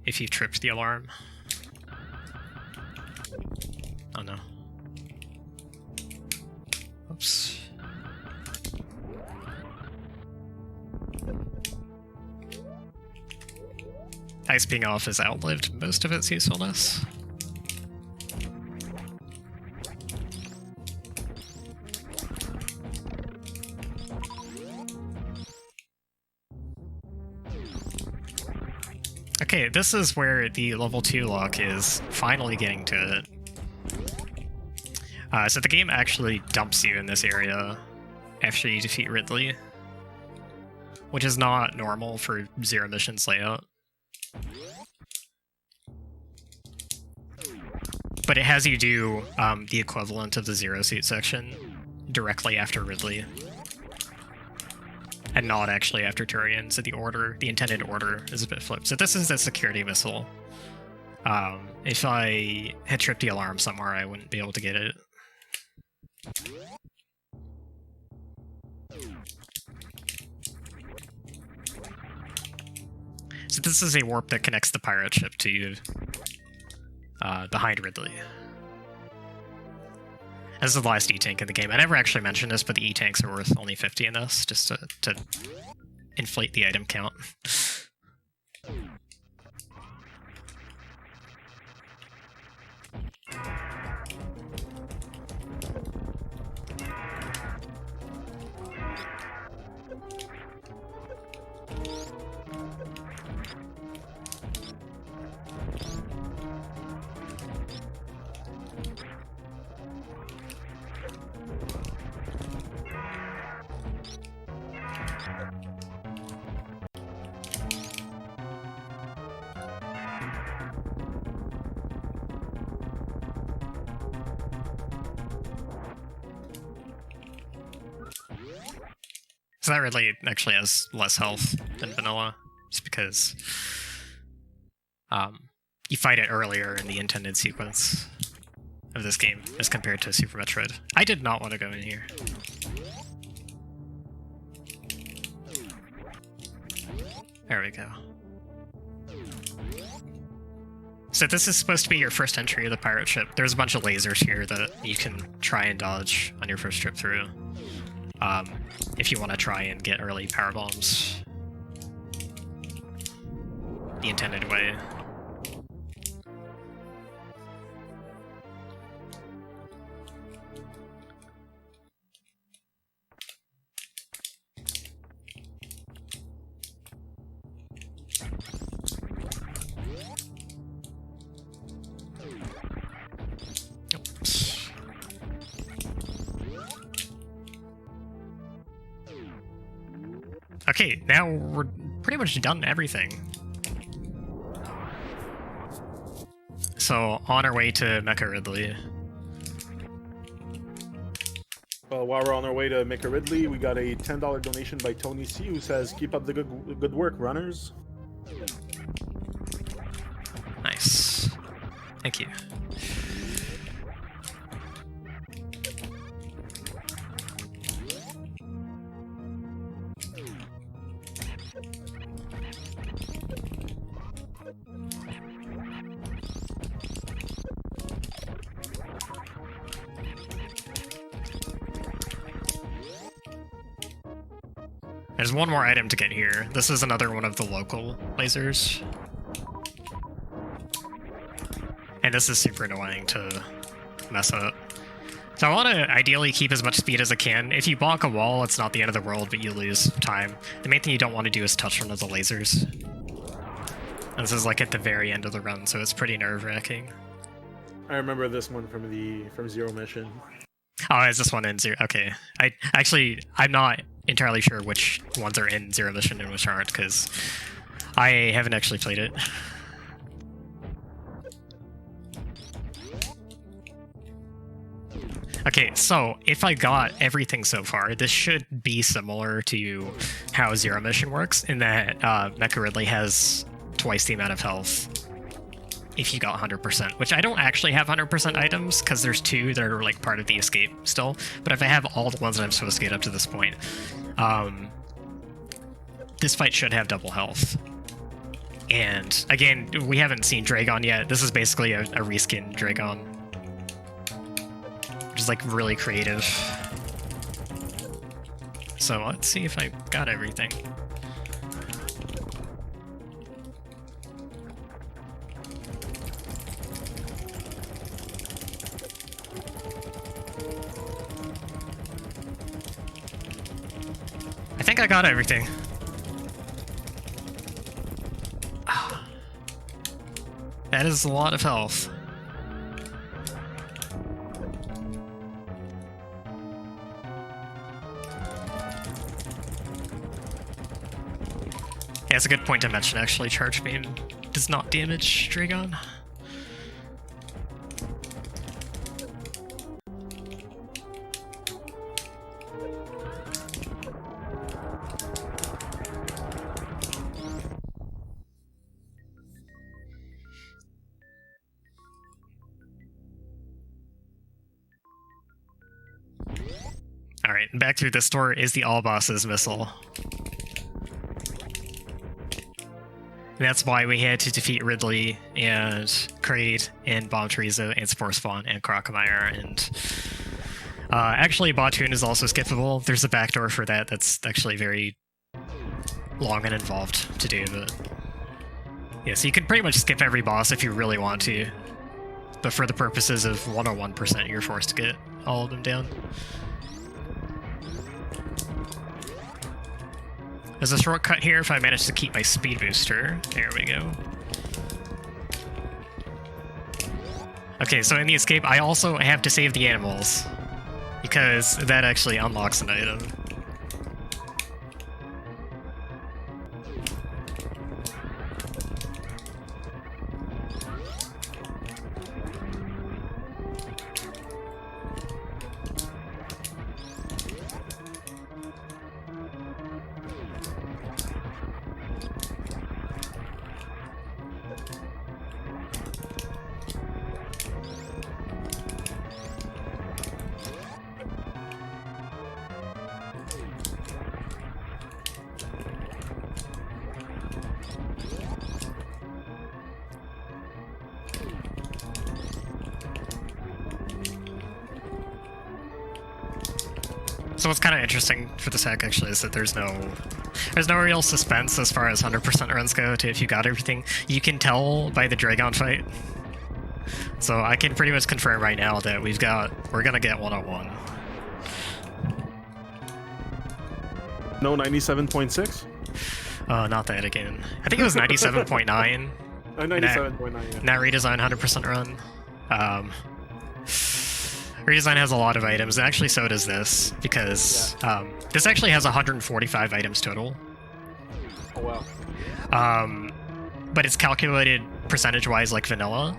if you tripped the alarm. Oh no. Oops. Ice being off has outlived most of its usefulness. Okay, this is where the level 2 lock is finally getting to it. So the game actually dumps you in this area after you defeat Ridley, which is not normal for Zero Missions layout. But it has you do the equivalent of the Zero Suit section directly after Ridley. And not actually after Turian, so the intended order is a bit flipped. So this is the security missile. If I had tripped the alarm somewhere, I wouldn't be able to get it. So this is a warp that connects the pirate ship to you behind Ridley. This is the last E-Tank in the game. I never actually mentioned this, but the E-Tanks are worth only 50 in this, just to inflate the item count. So that Ridley actually has less health than vanilla, just because you fight it earlier in the intended sequence of this game as compared to Super Metroid. I did not want to go in here. There we go. So this is supposed to be your first entry of the pirate ship. There's a bunch of lasers here that you can try and dodge on your first trip through. If you want to try and get early power bombs the intended way. Oops. Okay, now we're pretty much done everything. So, on our way to Mecha Ridley. Well, while we're on our way to Mecha Ridley, we got a $10 donation by Tony C, who says, "Keep up the good work, runners." Nice. Thank you. There's one more item to get here. This is another one of the local lasers. And this is super annoying to mess up. So I want to ideally keep as much speed as I can. If you bonk a wall, it's not the end of the world, but you lose time. The main thing you don't want to do is touch one of the lasers. And this is like at the very end of the run, so it's pretty nerve-wracking. I remember this one from Zero Mission. Oh, is this one in Zero? Okay. I'm not entirely sure which ones are in Zero Mission and which aren't, because I haven't actually played it. Okay, so if I got everything so far, this should be similar to how Zero Mission works, in that Mecha Ridley has twice the amount of health if you got 100%, which I don't actually have 100% items, because there's two that are like part of the escape still, but if I have all the ones that I'm supposed to get up to this point, this fight should have double health. And again, we haven't seen Dragon yet. This is basically a reskin Dragon, which is like really creative. So let's see if I got everything. I think I got everything. That is a lot of health. Yeah, it's a good point to mention, actually. Charge Beam does not damage Dragon. Alright, back through this door is the All Bosses missile. And that's why we had to defeat Ridley and Kraid and Bomb Teresa and Spore Spawn and Crocomire, and actually Batoon is also skippable. There's a backdoor for that that's actually very long and involved to do, but yeah, so you can pretty much skip every boss if you really want to, but for the purposes of 101%, you're forced to get all of them down. There's a shortcut here if I manage to keep my speed booster. There we go. Okay, so in the escape, I also have to save the animals, because that actually unlocks an item. So what's kind of interesting for this hack actually is that there's no real suspense as far as 100% runs go to if you got everything. You can tell by the Dragon fight. So I can pretty much confirm right now that we're gonna get 101. No 97.6? Not that again. I think it was 97.9. 97.9, yeah. That redesign 100% run. Redesign has a lot of items, and actually so does this, because this actually has 145 items total. Oh wow. But it's calculated percentage-wise like vanilla.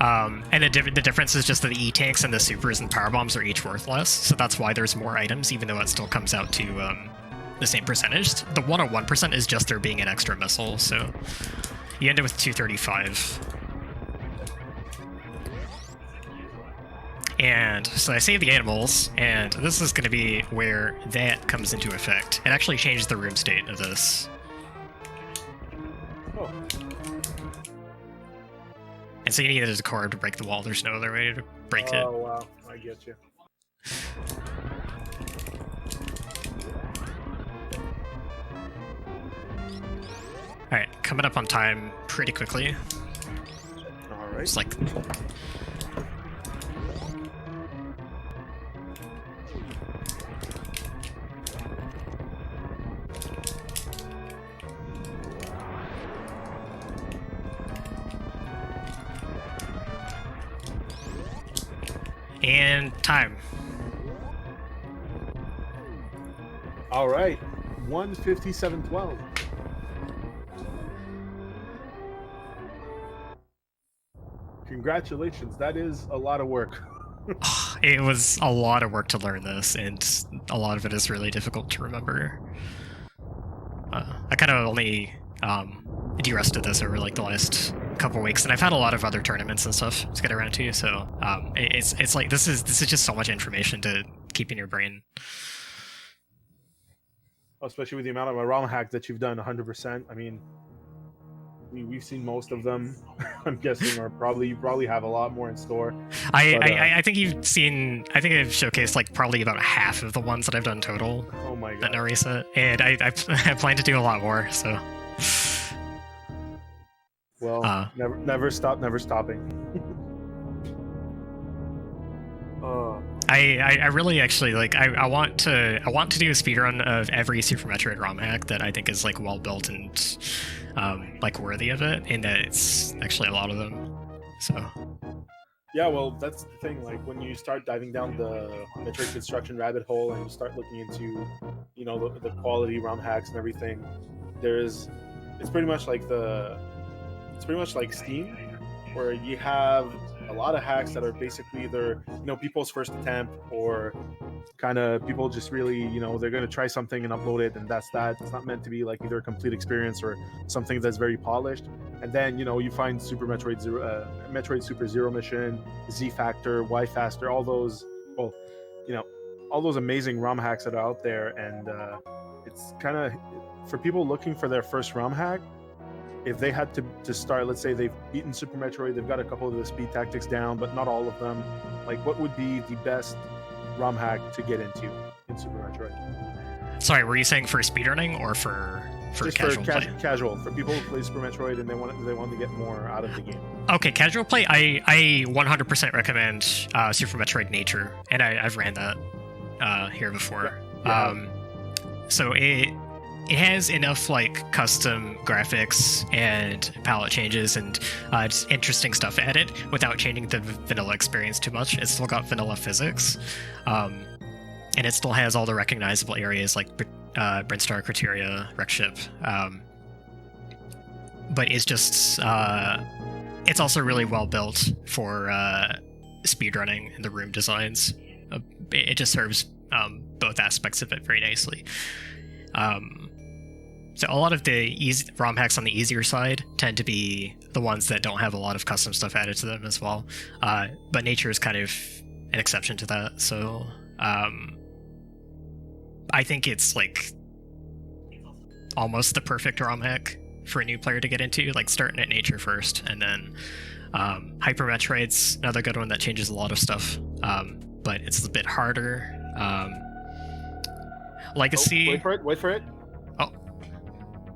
And the difference is just that the E-tanks and the supers and power bombs are each worth less, so that's why there's more items, even though it still comes out to the same percentage. The 101% is just there being an extra missile, so you end up with 235. And so I saved the animals, and this is going to be where that comes into effect. It actually changes the room state of this. Oh. And so you need a core to break the wall. There's no other way to break it. Oh wow, I get you. Alright, coming up on time pretty quickly. Alright. It's like... And time. Alright. 1:57:12. Congratulations, that is a lot of work. It was a lot of work to learn this, and a lot of it is really difficult to remember. I kind of only de-rested this over like the last couple weeks, and I've had a lot of other tournaments and stuff to get around to, so it's like this is just so much information to keep in your brain. Especially with the amount of ROM hack that you've done 100%. I mean, we've seen most of them, I'm guessing, or you probably have a lot more in store. I think you've seen, I think I've showcased like probably about half of the ones that I've done total. Oh my god. At NoReset, and I plan to do a lot more, so. Well, never stopping. I really actually like I want to do a speedrun of every Super Metroid ROM hack that I think is like well built and like worthy of it, and that it's actually a lot of them. So yeah, well, that's the thing. Like when you start diving down the Metroid construction rabbit hole and you start looking into, you know, the quality ROM hacks and everything, it's pretty much like Steam, where you have a lot of hacks that are basically either, you know, people's first attempt, or kind of people just really, you know, they're going to try something and upload it, and that's that. It's not meant to be like either a complete experience or something that's very polished. And then, you know, you find Metroid Super Zero Mission, Z Factor, Y Faster, all those, well, you know, all those amazing ROM hacks that are out there. And it's kind of, for people looking for their first ROM hack, if they had to start, let's say they've beaten Super Metroid, they've got a couple of the speed tactics down, but not all of them, like what would be the best ROM hack to get into in Super Metroid? Sorry, were you saying for speedrunning or for just casual play? Casual, for people who play Super Metroid and they want to get more out of the game. Okay, casual play, I 100% recommend Super Metroid Nature, and I've ran that here before. Yeah. So it has enough like custom graphics and palette changes and just interesting stuff added without changing the vanilla experience too much. It's still got vanilla physics, and it still has all the recognizable areas like Brinstar, Criteria, Wreckship, but it's just it's also really well built for speedrunning and the room designs. It just serves both aspects of it very nicely. So a lot of the ROM hacks on the easier side tend to be the ones that don't have a lot of custom stuff added to them as well. But Nature is kind of an exception to that. So I think it's like almost the perfect ROM hack for a new player to get into, like starting at Nature first, and then Hyper Metroid's another good one that changes a lot of stuff, but it's a bit harder. Legacy. Oh, wait for it. Wait for it. Oh,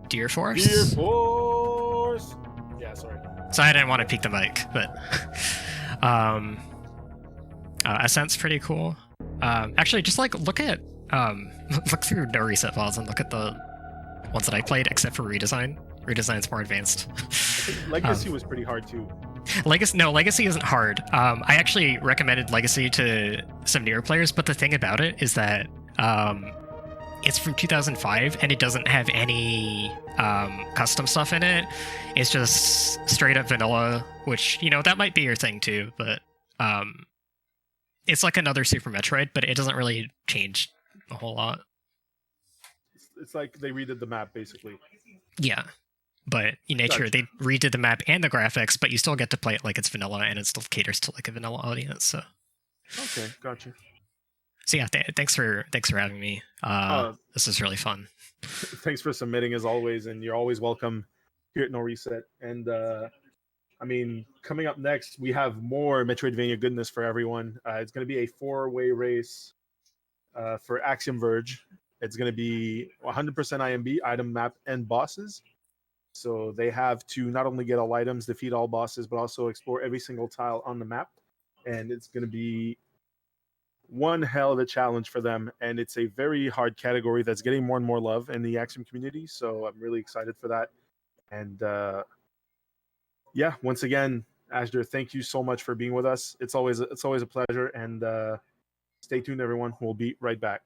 Deer Force. Deer Force. Yeah, sorry. So I didn't want to peek the mic, but Ascent's pretty cool. Actually, just like look at look through NoReset files and look at the ones that I played, except for Redesign. Redesign's more advanced. Legacy was pretty hard too. Legacy isn't hard. I actually recommended Legacy to some newer players, but the thing about it is that it's from 2005 and it doesn't have any custom stuff in it. It's just straight up vanilla, which, you know, that might be your thing too, but it's like another Super Metroid, but it doesn't really change a whole lot. It's like they redid the map basically. Yeah. But in nature, they redid the map and the graphics, but you still get to play it like it's vanilla, and it still caters to like a vanilla audience. So, okay, gotcha. So yeah, thanks for having me. This is really fun. Thanks for submitting as always, and you're always welcome here at NoReset. And I mean, coming up next, we have more Metroidvania goodness for everyone. It's going to be a 4-way race for Axiom Verge. It's going to be 100% IMB, item map, and bosses. So they have to not only get all items, defeat all bosses, but also explore every single tile on the map. And it's going to be one hell of a challenge for them. And it's a very hard category that's getting more and more love in the Axiom community. So I'm really excited for that. And yeah, once again, Azder, thank you so much for being with us. It's always a pleasure. And stay tuned, everyone. We'll be right back.